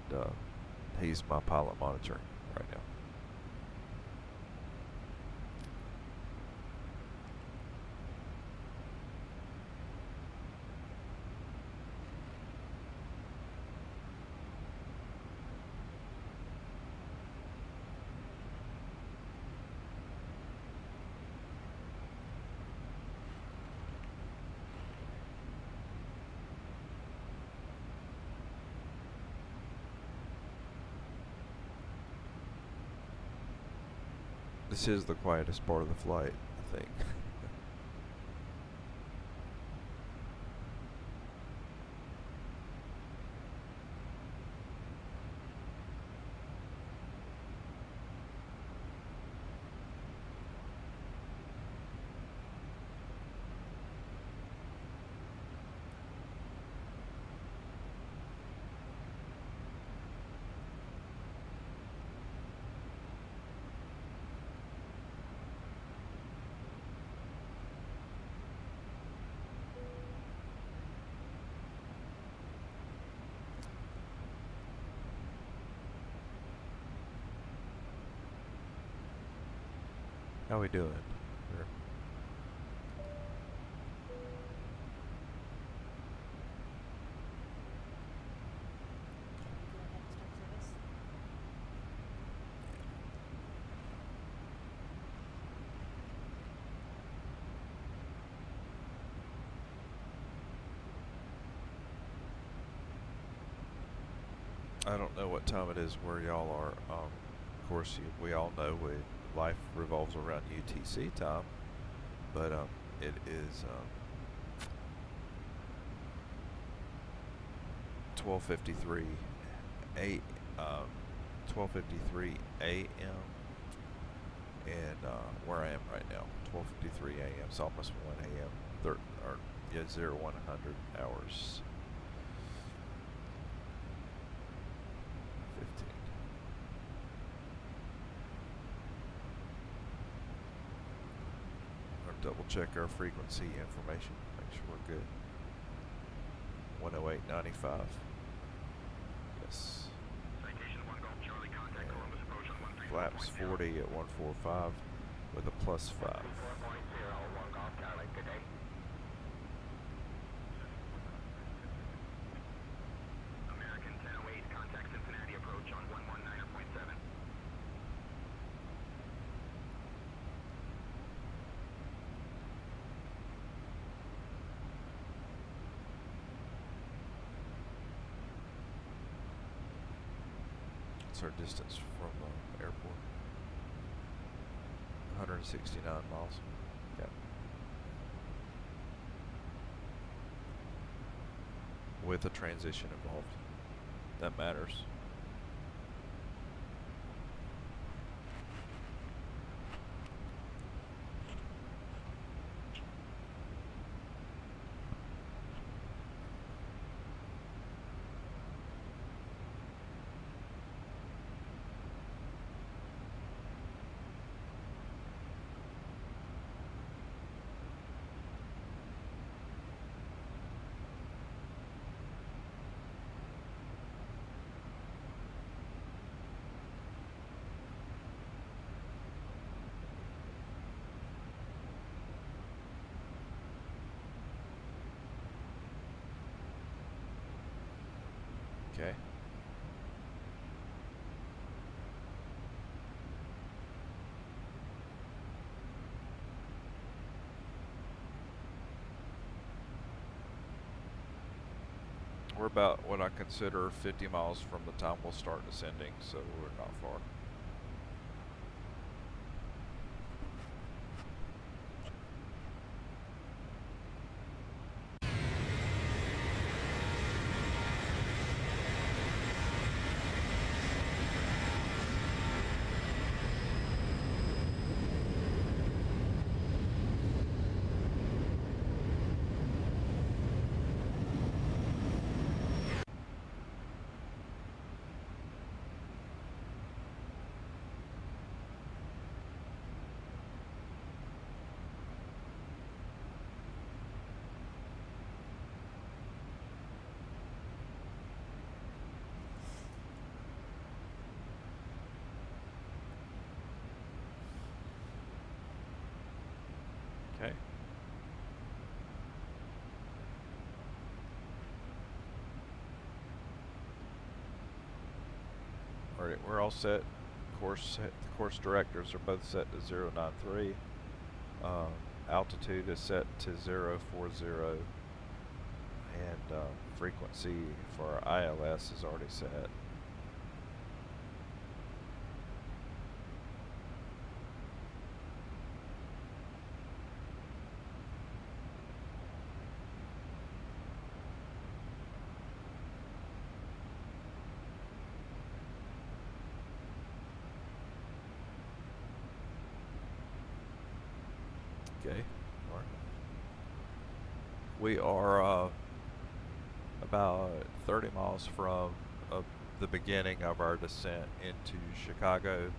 he's my pilot monitoring right now. This is the quietest part of the flight, I think. How we doing? I don't know what time it is where y'all are. Of course, we all know life revolves around UTC time, but it is 12:53 a.m. and where I am right now, 12:53 a.m. It's almost 1 a.m. 0100 hours. 15. I'll double check our frequency information, make sure we're good. 108.95. Yes. And flaps 40 at 145 with a +5. Our distance from the airport, 169 miles. Yep. With a transition involved. That matters. Okay. We're about what I consider 50 miles from the time we'll start descending, so we're not far. Okay. All right, we're all set. Course directors are both set to 093. Altitude is set to 040, and frequency for our ILS is already set. Okay, all right. We are about 30 miles from the beginning of our descent into Chicago.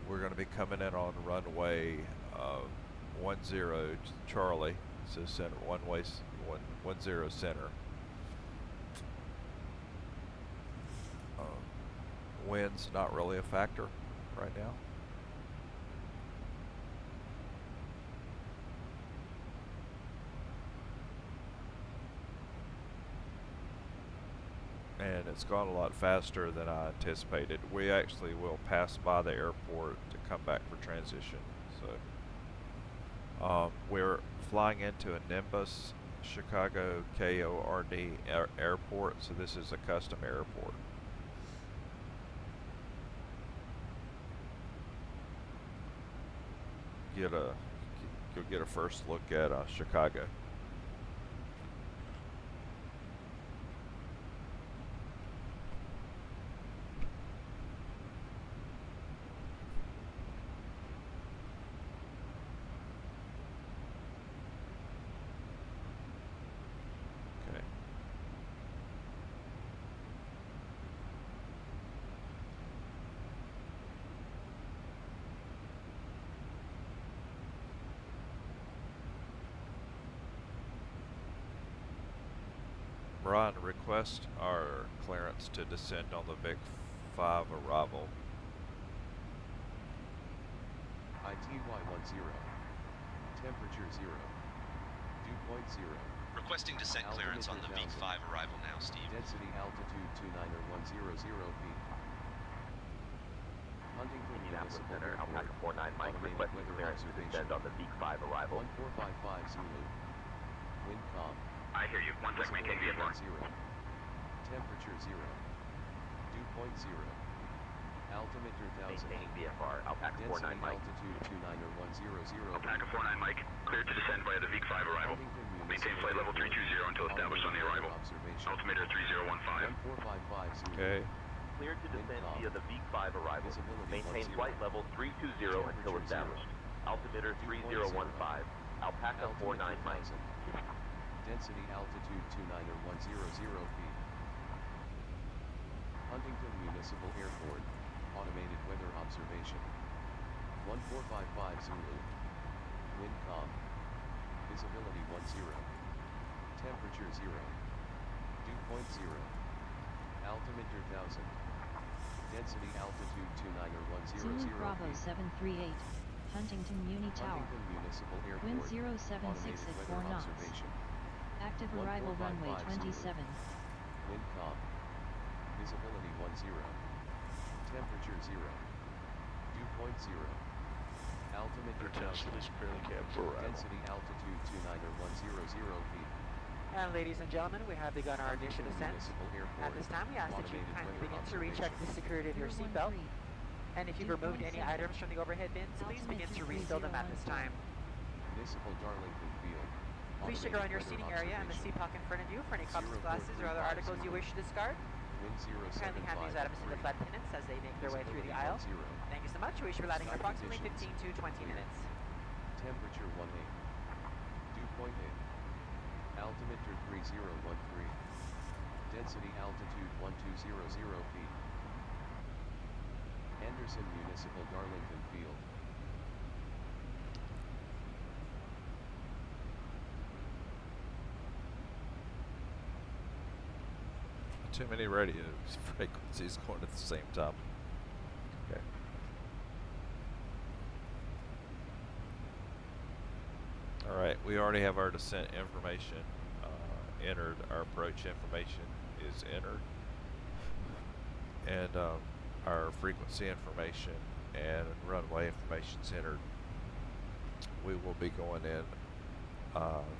We're going to be coming in on runway 10 Charlie, so center, 10 center. Wind's not really a factor right now. And it's gone a lot faster than I anticipated. We actually will pass by the airport to come back for transition. So we're flying into a Nimbus Chicago KORD airport, so this is a custom airport. You'll get a first look at Chicago. Brian, request our clearance to descend on the Vic 5 arrival. ITY10. Temperature 0. Dew point 0. Requesting descent clearance on the Vic 5 arrival now, Steve. Density altitude 29100 feet. Huntington Indianapolis Center, Alpaca 49 Mike, requesting clearance to descend on the Vic 5 arrival. 1455 Zulu. Wind calm. I hear you. 1 second, maintain VFR. 0. Temperature 0. Dew point 0. Altimeter 1000. Maintaining VFR, Alpaca 49 Mike. Altitude 29100. Alpaca 49 Mike, cleared to descend via the Vic 5 arrival. Maintain flight level 320 until established on the arrival. Altimeter 3015. 1455 Zulu. Okay. Cleared to descend via the Vic 5 arrival. Maintain flight level 320 until established. Altimeter 3015. Alpaca 49 Mike. Density altitude 29100 feet. Huntington Municipal Airport. Automated weather observation. 1455 Zulu. Wind calm. Visibility 10. Temperature 0. Dew point 0. Altimeter 1000. Density altitude 29100 Zulu Bravo 738. Huntington Muni Tower. Huntington Municipal Airport. Wind 076 at 4 knots. Observation. Active arrival runway 27. Wind calm. Visibility 10. Temperature 0. Dew point 0. Altimeter 1000. Density altitude 29100 feet. And ladies and gentlemen, we have begun our initial descent. At this time, we ask that you kindly begin to recheck the security of your seatbelt. And if you've removed any items from the overhead bins, please begin to refill them at this time. Municipal Darlington Field. Please check around your seating area and the seat pocket in front of you for any cups, glasses, or other articles you wish to discard. Kindly hand these items to the flight attendants as they make their way through the aisle. Thank you so much. We should be landing in approximately 15 to 20 minutes. Temperature 18. Dew point in. Altimeter 3013. Density altitude 1200 feet. Anderson Municipal Darlington Field. Too many radio frequencies going at the same time. Okay. All right, we already have our descent information entered. Our approach information is entered, and our frequency information and runway information is entered. We will be going in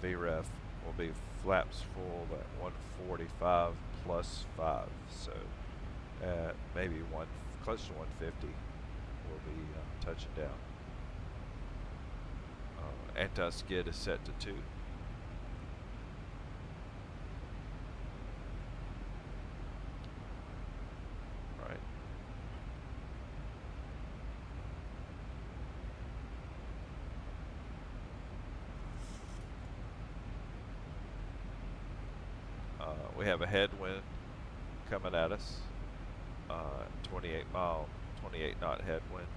VREF will be flaps full at 145 plus 5, so at maybe close to 150 we'll be touching down. Anti-skid is set to 2. Right. We have a headwind coming at us, 28 knot headwind.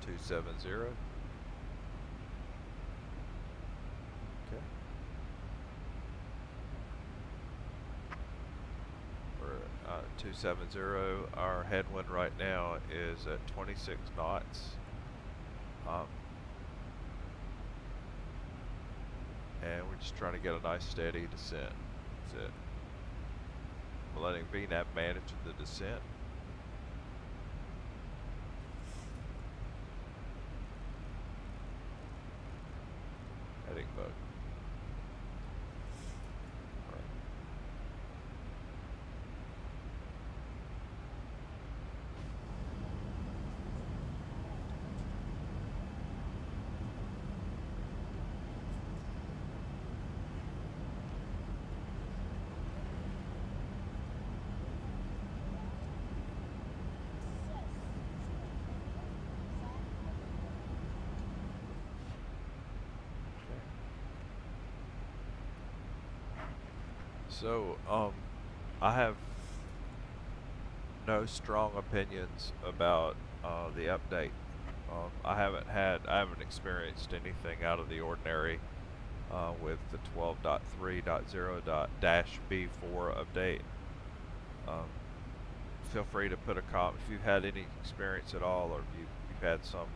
Two 70. Okay. We're 270. Our headwind right now is at 26 knots. And we're just trying to get a nice steady descent. That's it. We're letting VNAV manage the descent. Heading mode. All right. So, I have no strong opinions about the update. I haven't experienced anything out of the ordinary with the 12.3.0.-B4 update. Feel free to put a comment if you've had any experience at all, or if you've had some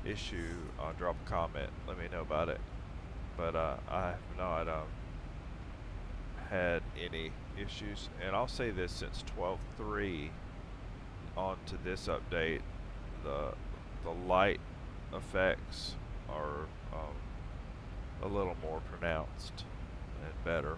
issue. Drop a comment. Let me know about it. But I have not had any issues, and I'll say this: since 12.3 on to this update, the the light effects are a little more pronounced and better.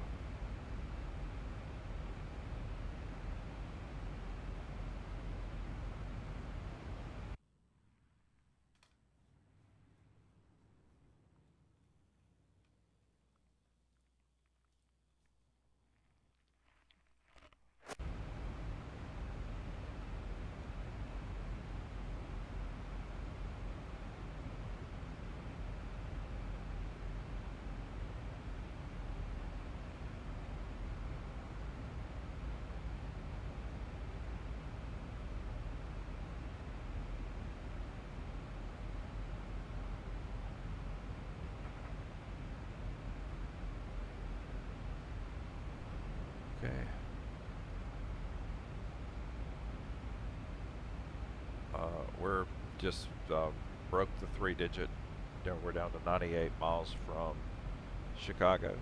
Okay. We're just broke the 3-digit. We're down to 98 miles from Chicago.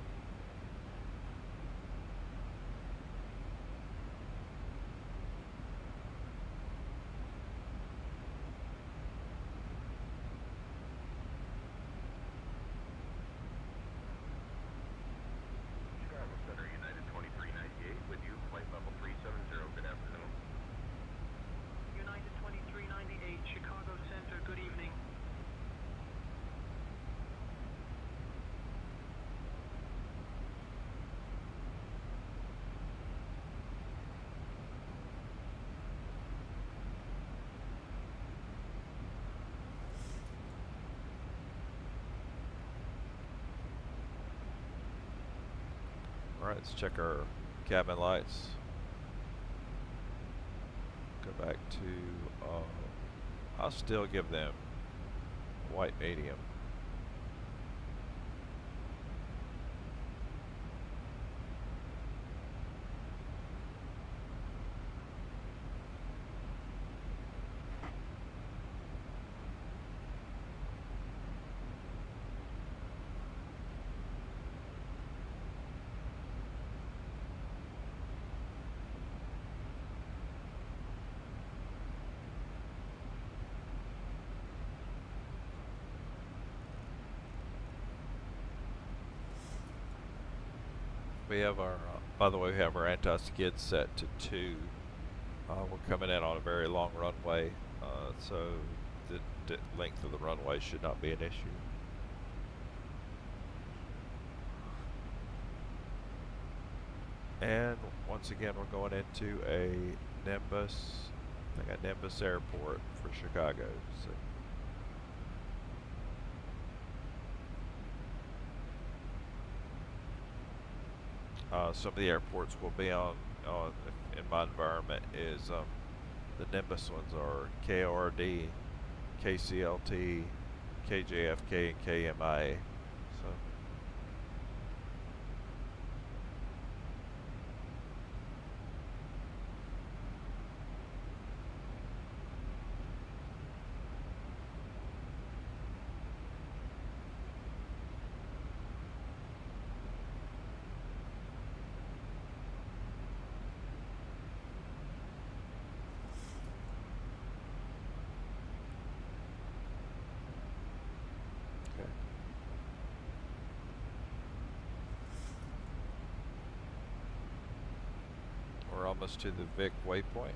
Alright, let's check our cabin lights. Go back to, I'll still give them white medium. We have our, by the way, we have our anti-skid set to 2. We're coming in on a very long runway, so the length of the runway should not be an issue. And once again, we're going into a Nimbus, I think a Nimbus airport for Chicago. So. Some of the airports will be on in my environment is the Nimbus ones are KORD, KCLT, KJFK, and KMIA. So. We're almost to the Vic waypoint.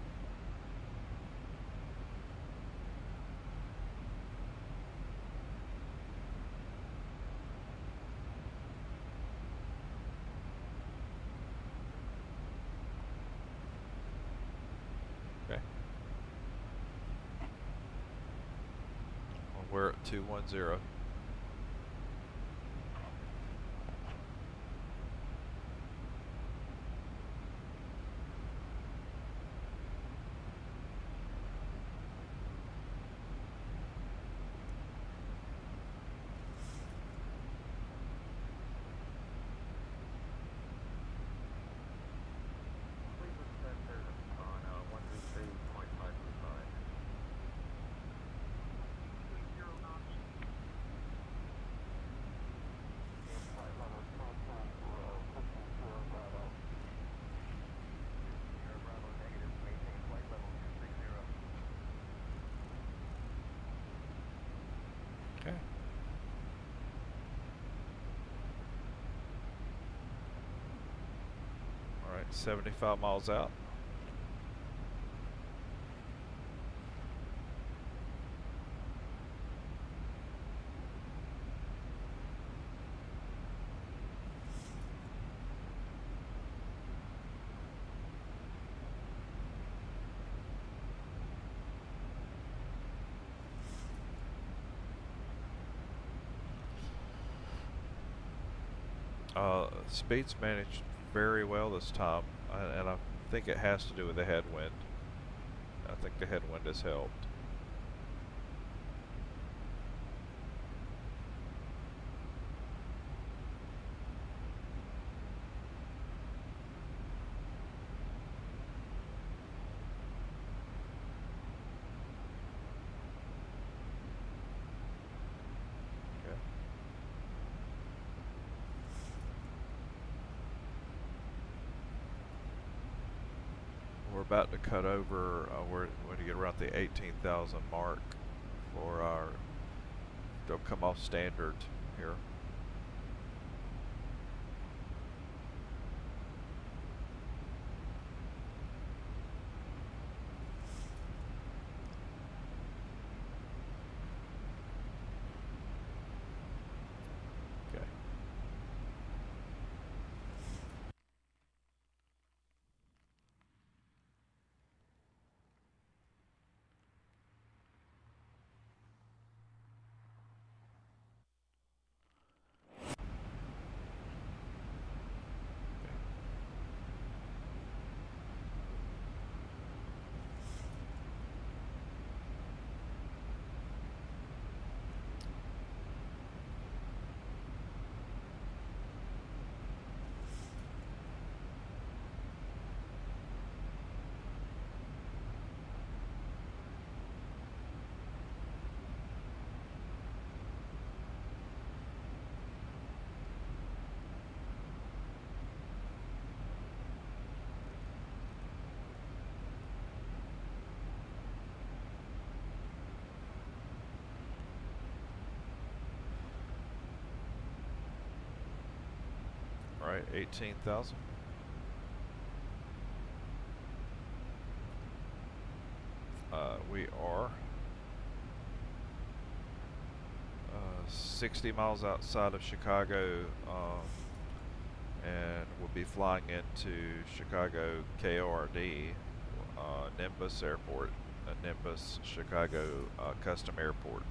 Okay. Well, we're at 210. 75 miles out. Speed's managed very well this time, and I think it has to do with the headwind. I think the headwind has helped. We're about to cut over, we're to get around the 18,000 mark for our, they'll come off standard here. All right, 18,000. We are 60 miles outside of Chicago, and we'll be flying into Chicago KORD, Nimbus Airport, Nimbus Chicago Custom Airport.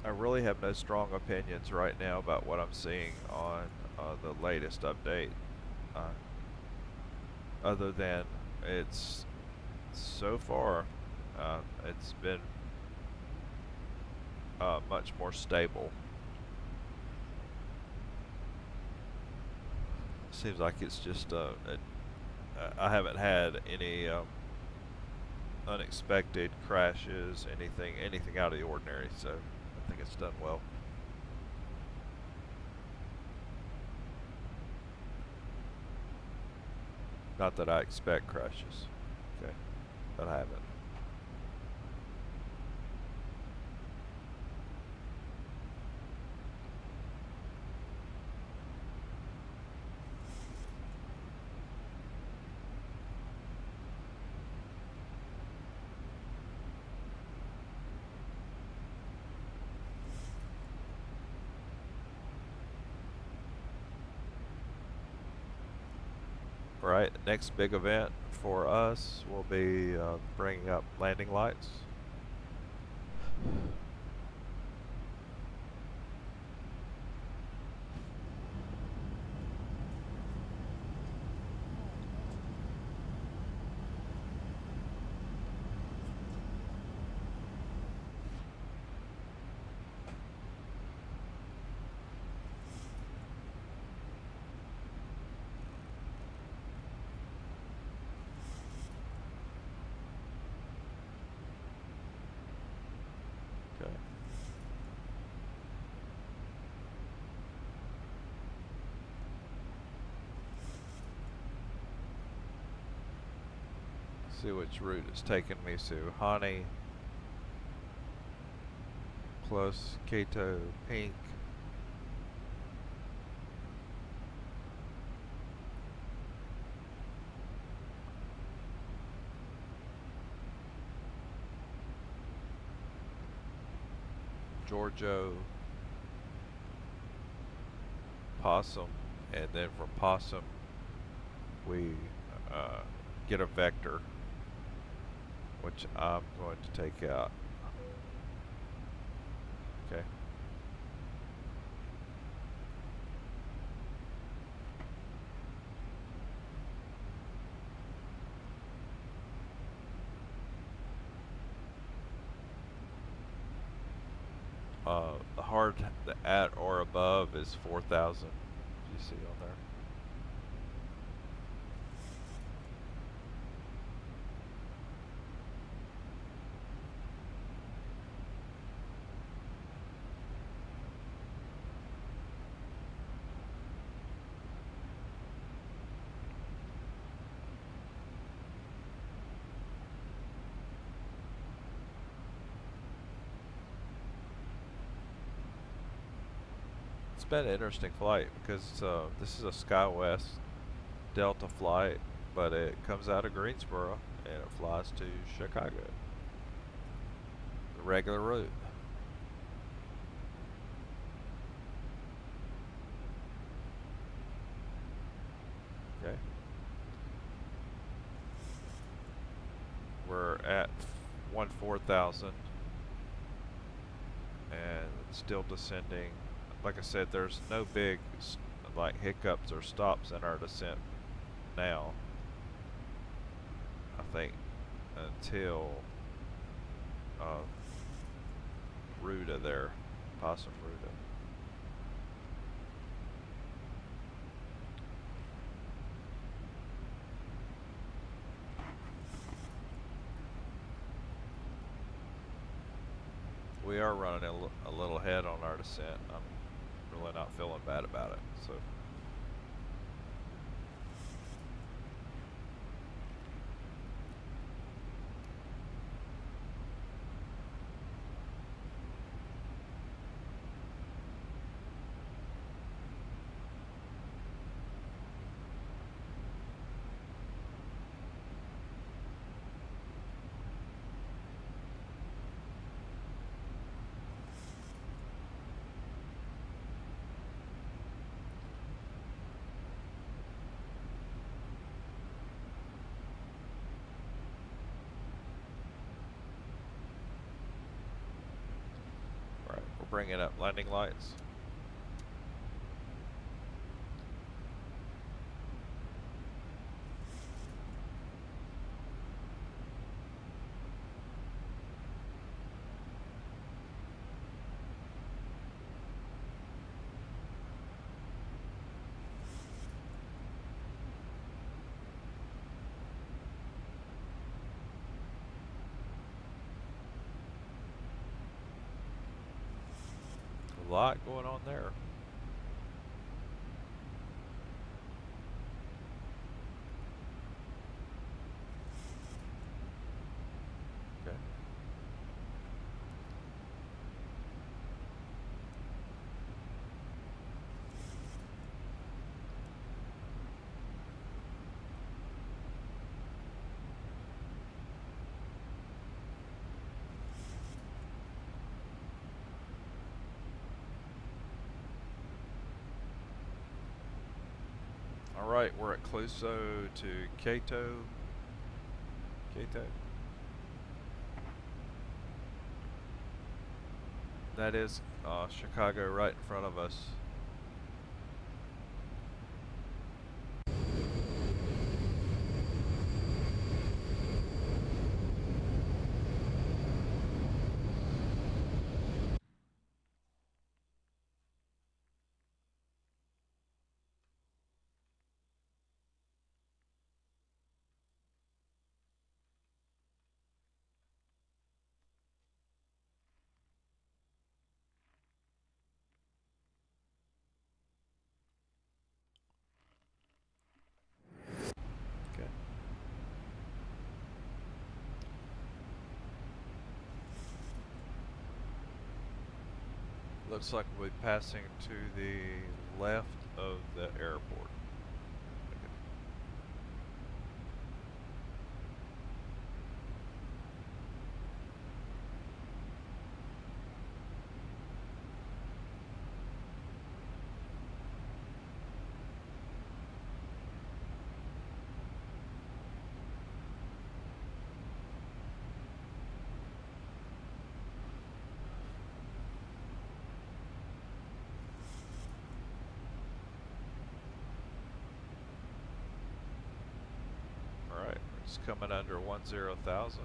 I really have no strong opinions right now about what I'm seeing on the latest update, other than it's so far it's been much more stable. Seems like it's just I haven't had any unexpected crashes, anything out of the ordinary, so I think it's done well. Not that I expect crashes, okay, but I haven't. Right, next big event for us will be bringing up landing lights. See which route it's taking me to. Honey plus Kato Pink. Giorgio, Possum, and then from Possum we get a vector, which I'm going to take out. Okay. The hard at or above is 4,000. You see on there. It's been an interesting flight because this is a SkyWest Delta flight, but it comes out of Greensboro and it flies to Chicago. The regular route. Okay. We're at 4,000 and still descending. Like I said, there's no big like hiccups or stops in our descent now. I think until Ruta there, Possum Ruta. We are running a little ahead on our descent. I'm really not feeling bad about it. So. Bringing up landing lights. A lot going on there. Okay. All right, we're at Cluso to Kato. That is Chicago right in front of us. looks like we'll be passing to the left of the airport. Alright, it's coming under 10,000.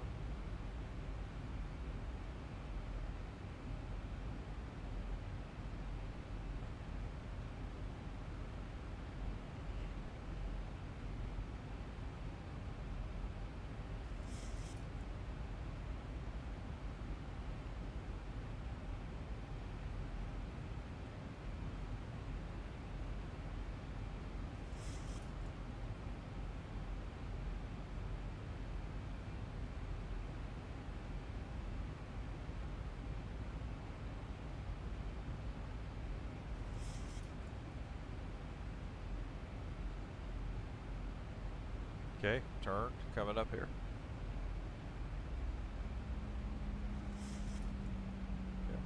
Okay, turn, coming up here. Okay.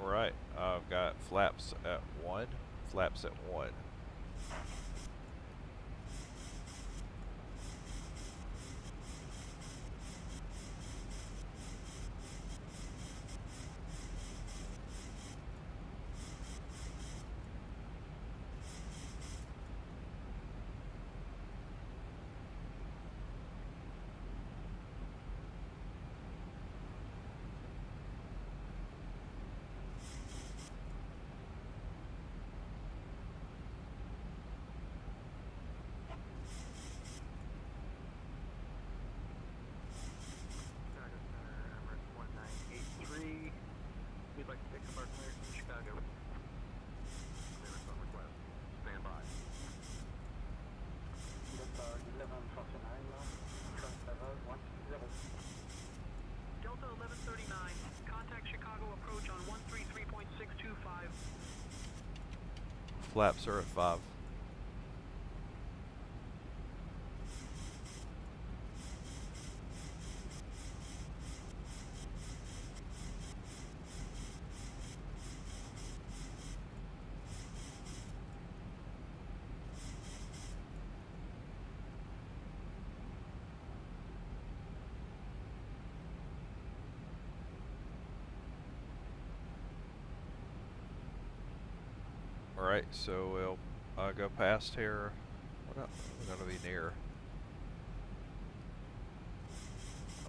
All right, I've got flaps at 1, flaps at 1. We'd like to pick up our clearance from Chicago. Clearance on request. Stand by. Delta 1139, contact Chicago approach on 133.625. Flaps are at 5. Alright, so we'll go past here. We're going to be near.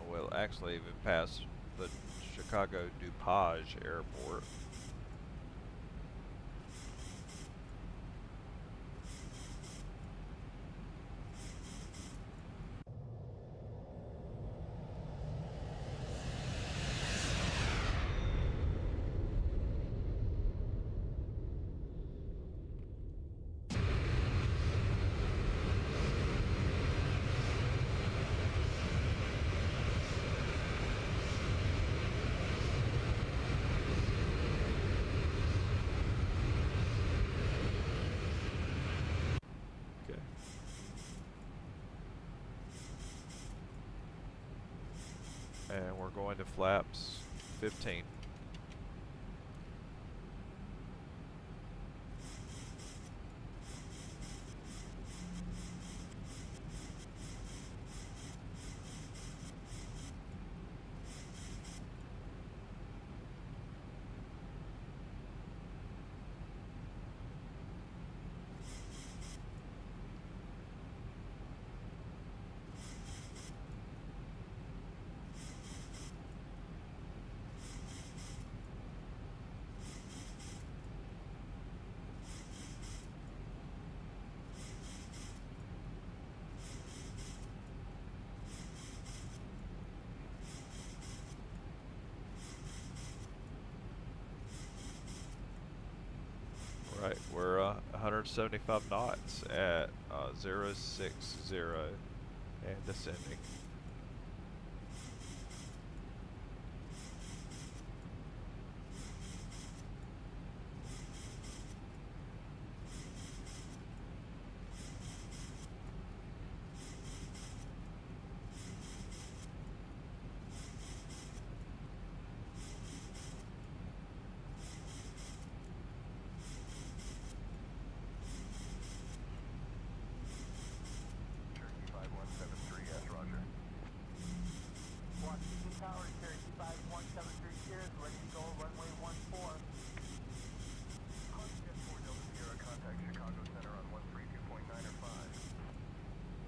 We'll actually even pass the Chicago DuPage Airport. And we're going to flaps 15. Alright, we're 175 knots at 060 and descending.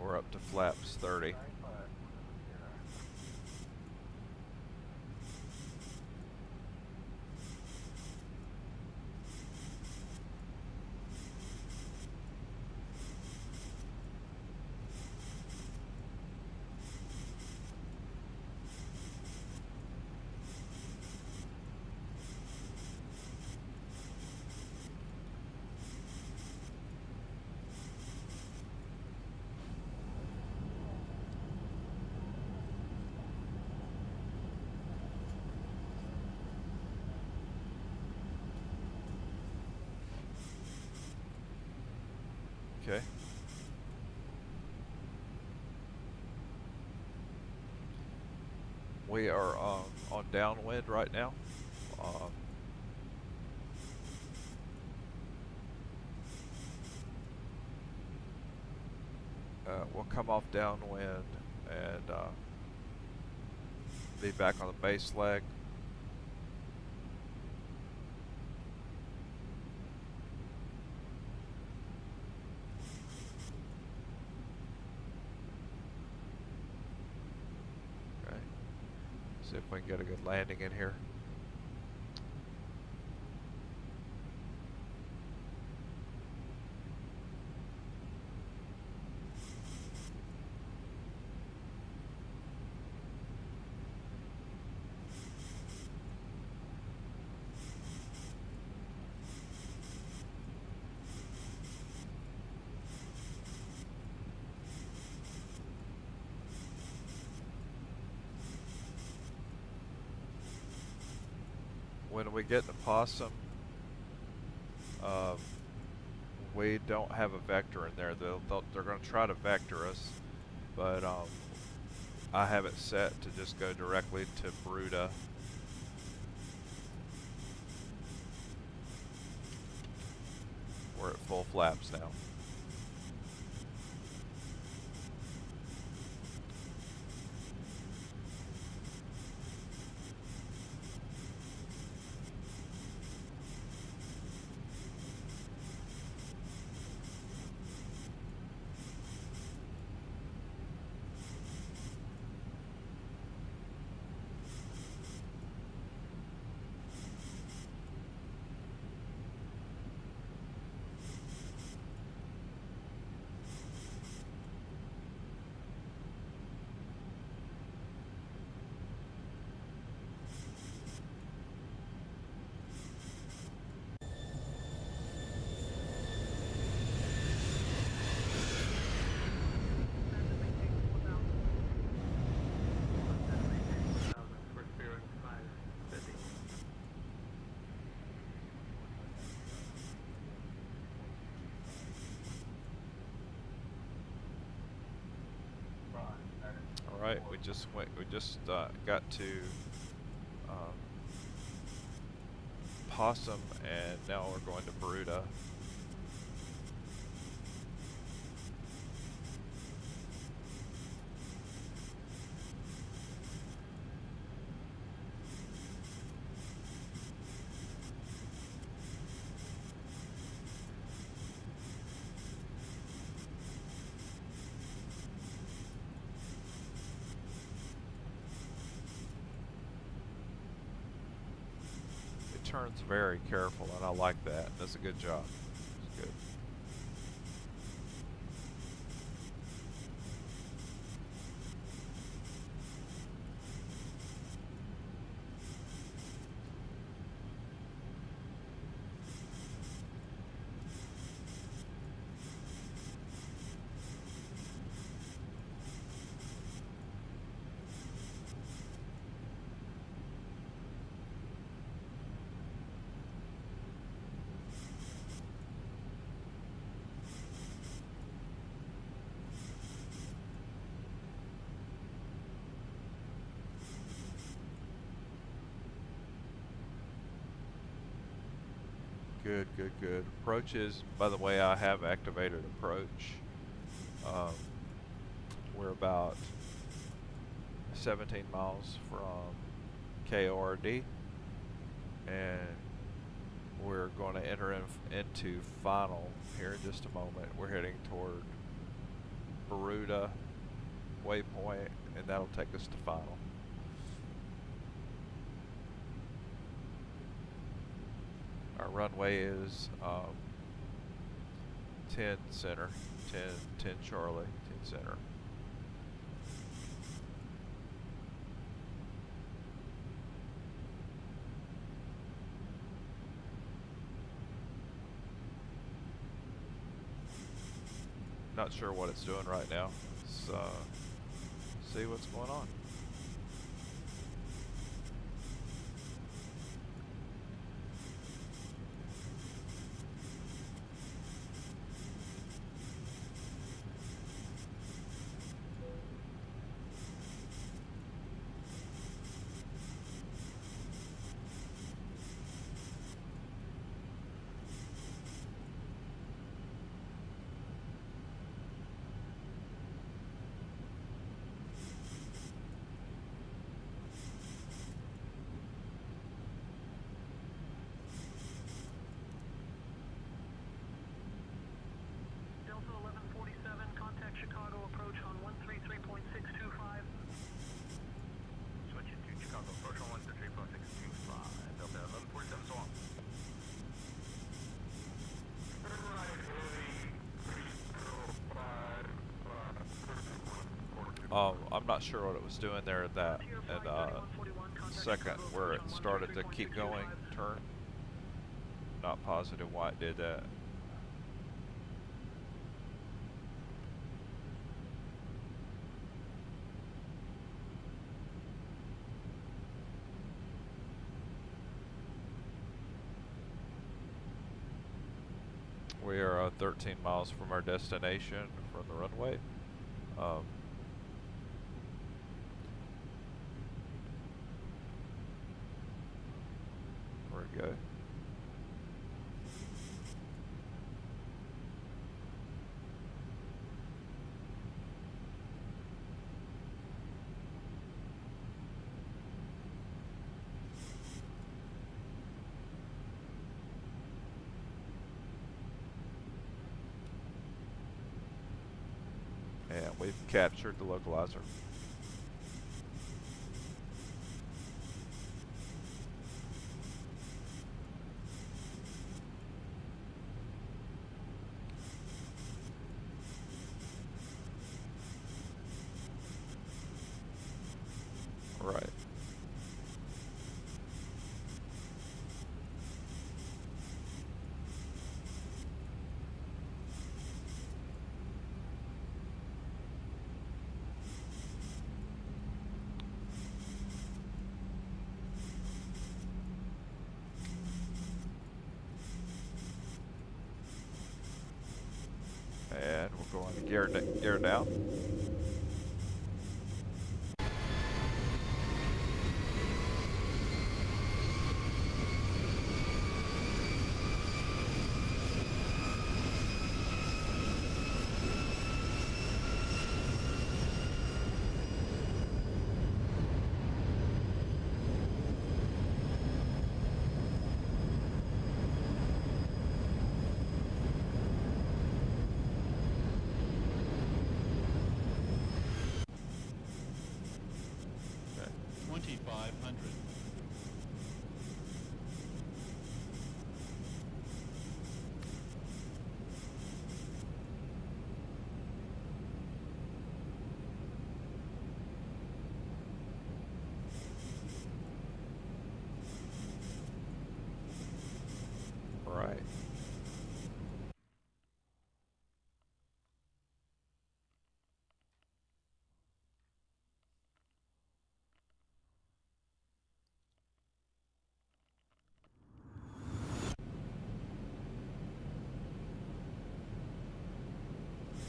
We're up to flaps 30. Okay. We are on downwind right now. We'll come off downwind and be back on the base leg. See if we can get a good landing in here. When we get the possum, we don't have a vector in there. They're going to try to vector us, but I have it set to just go directly to Bruta. We're at full flaps now. Right, we just got to Possum, and now we're going to Bruta. Turns very careful, and I like that. That's a good job. It's good. Good, good, good. Approaches, by the way, I have activated approach. We're about 17 miles from KORD, and we're going to enter into final here in just a moment. We're heading toward Baruta waypoint, and that'll take us to final. Our runway is 10 center, 10 Charlie, 10 center. Not sure what it's doing right now. Let's see what's going on. Chicago approach on 133.625. Switching to Chicago approach on 133.625. Delta 1147 so on. I'm not sure what it was doing there at that second where it started to keep going turn. Not positive why it did that. We are 13 miles from our destination from the runway. Where'd it go? And we've captured the localizer. Right. And we're going to gear down. Right.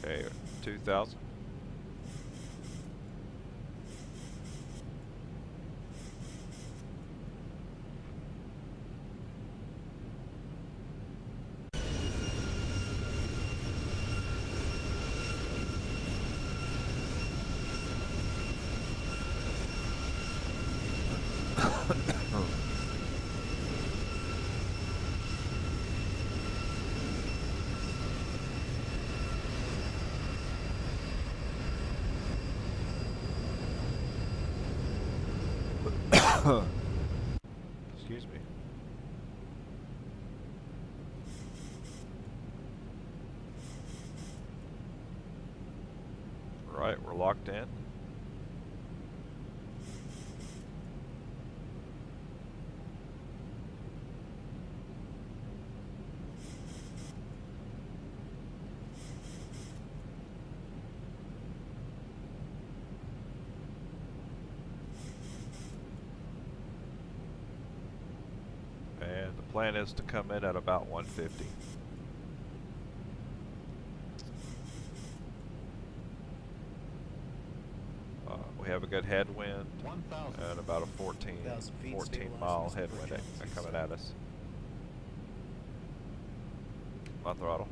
Okay, 2,000. Excuse me. Right, we're locked in. And the plan is to come in at about 150. We have a good headwind and about a 14 mile headwind coming at us. My throttle.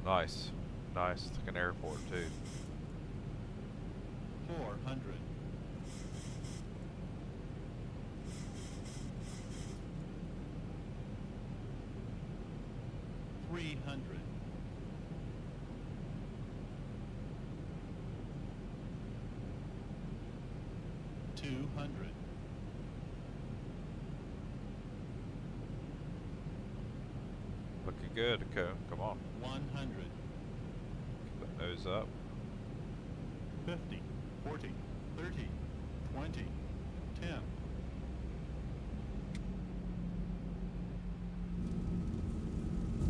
Nice. Nice. It's like an airport too. 400. 300. 200. Looking good, okay. Come on. 100. Keep that nose up. 50, 40, 30, 20, 10.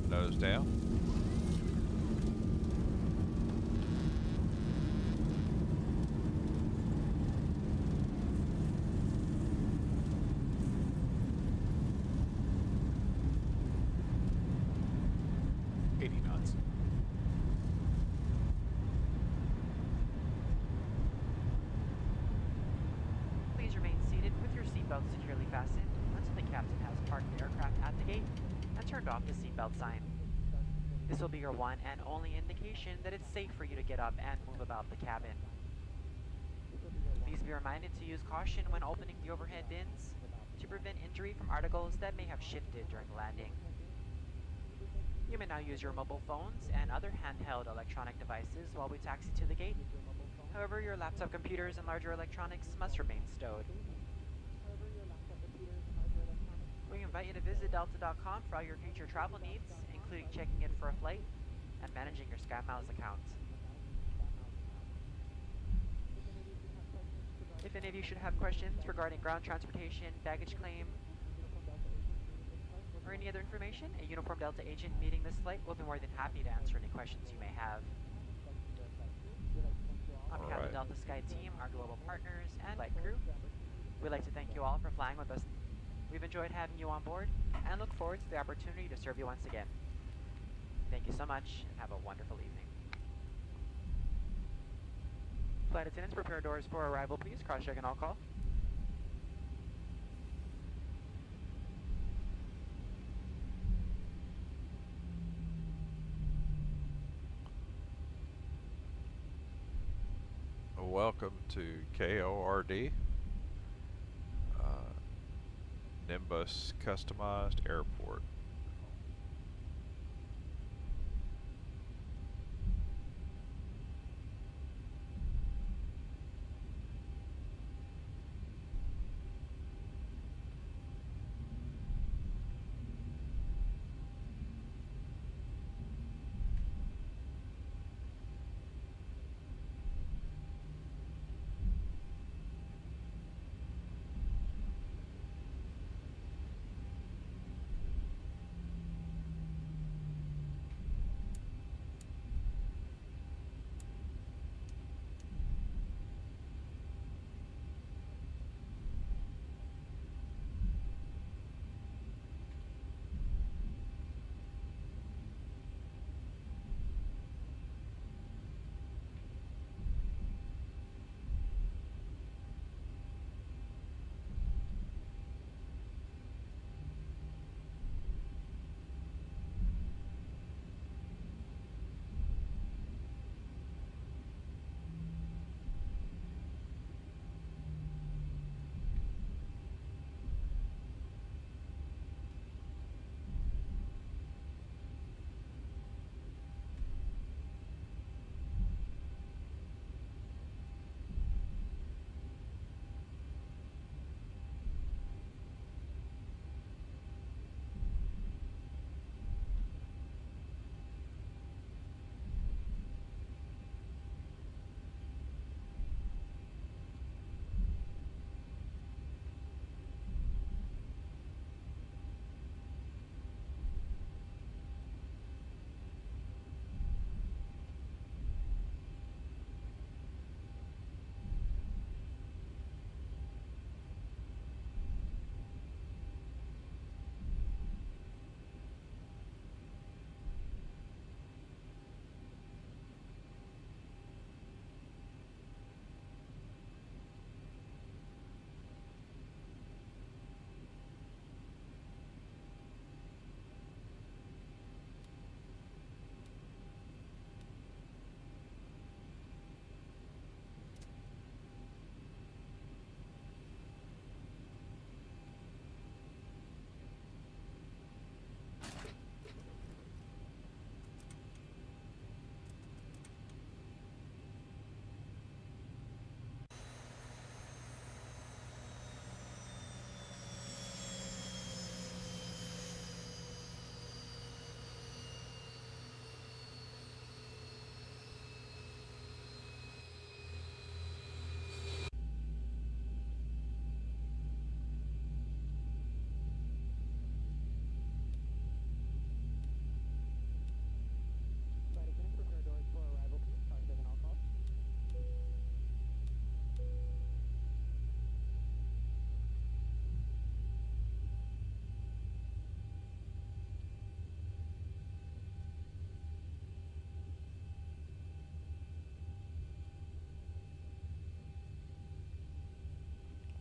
Nose down. Securely fastened until the captain has parked the aircraft at the gate and turned off the seatbelt sign. This will be your one and only indication that it's safe for you to get up and move about the cabin. Please be reminded to use caution when opening the overhead bins to prevent injury from articles that may have shifted during landing. You may now use your mobile phones and other handheld electronic devices while we taxi to the gate. However, your laptop computers and larger electronics must remain stowed. We invite you to visit delta.com for all your future travel needs, including checking in for a flight and managing your SkyMiles account. If any of you should have questions regarding ground transportation, baggage claim, or any other information, a uniform Delta agent meeting this flight will be more than happy to answer any questions you may have. On behalf of the Delta Sky team, our global partners, and flight crew, we'd like to thank you all for flying with us. We've enjoyed having you on board and look forward to the opportunity to serve you once again. Thank you so much and have a wonderful evening. Flight attendants, prepare doors for arrival, please. Cross-check and all call. Welcome to KORD. Nimbus Customized Airport.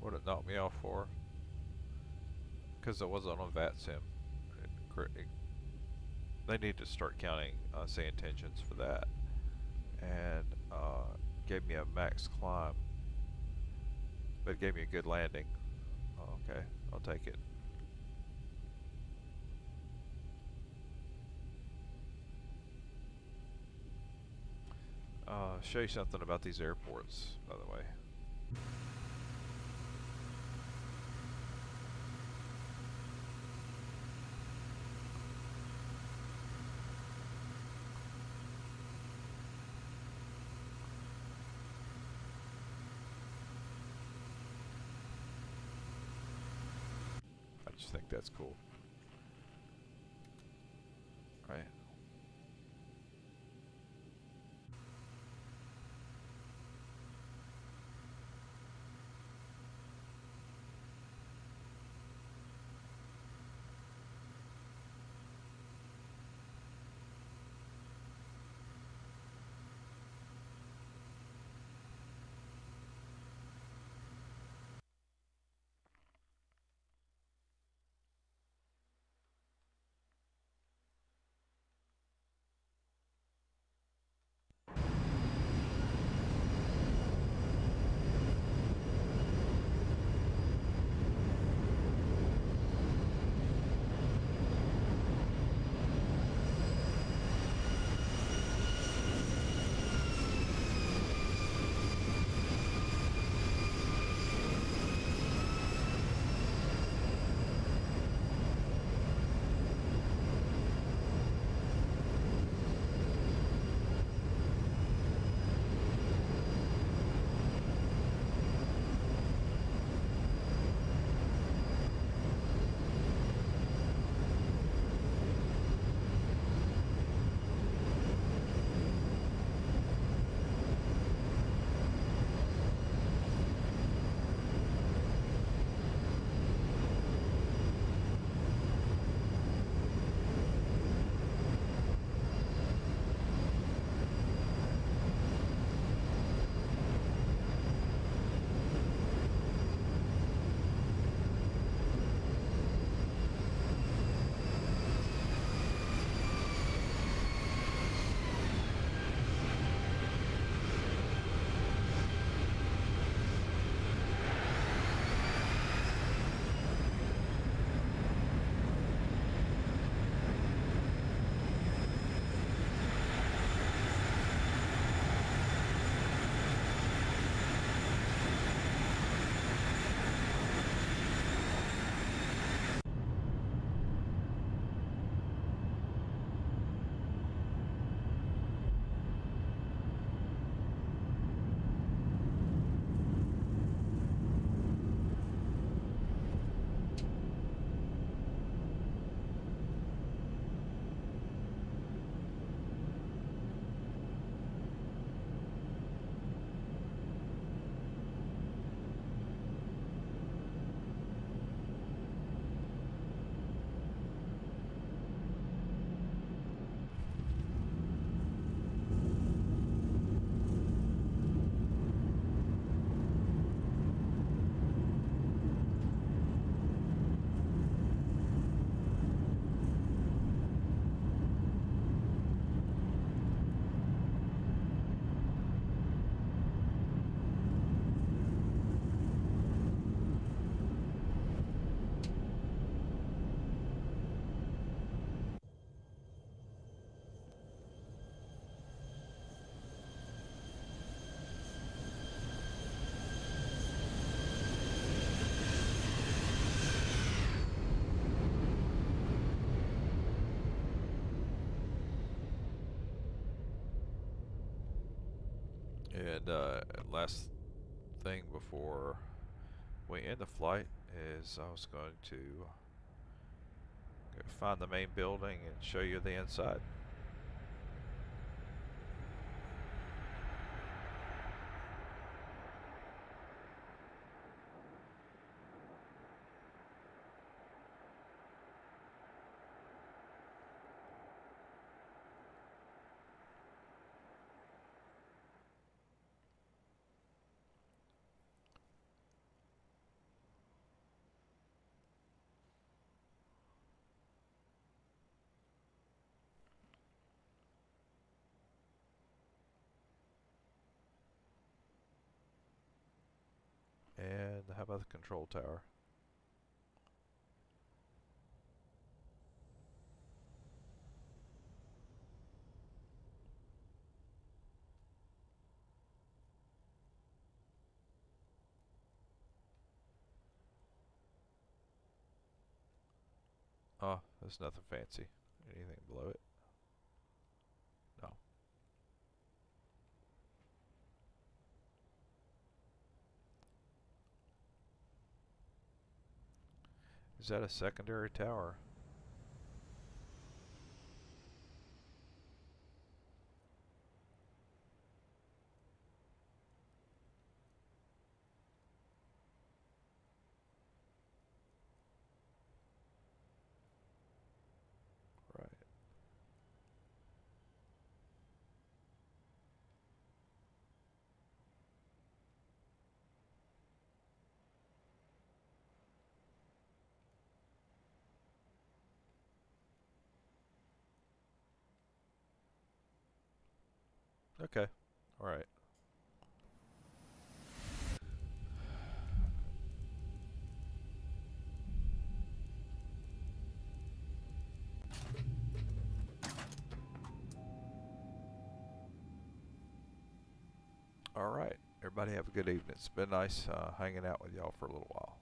What it knocked me off for? Because it wasn't on VAT sim. They need to start counting say intentions for that. And gave me a max climb, but it gave me a good landing. Okay, I'll take it. Show you something about these airports, by the way. I just think that's cool. Right. And last thing before we end the flight is I was going to go find the main building and show you the inside. And how about the control tower? Oh, there's nothing fancy. Anything below it? No. Is that a secondary tower? Right. Okay. All right. All right. Everybody have a good evening. It's been nice hanging out with y'all for a little while.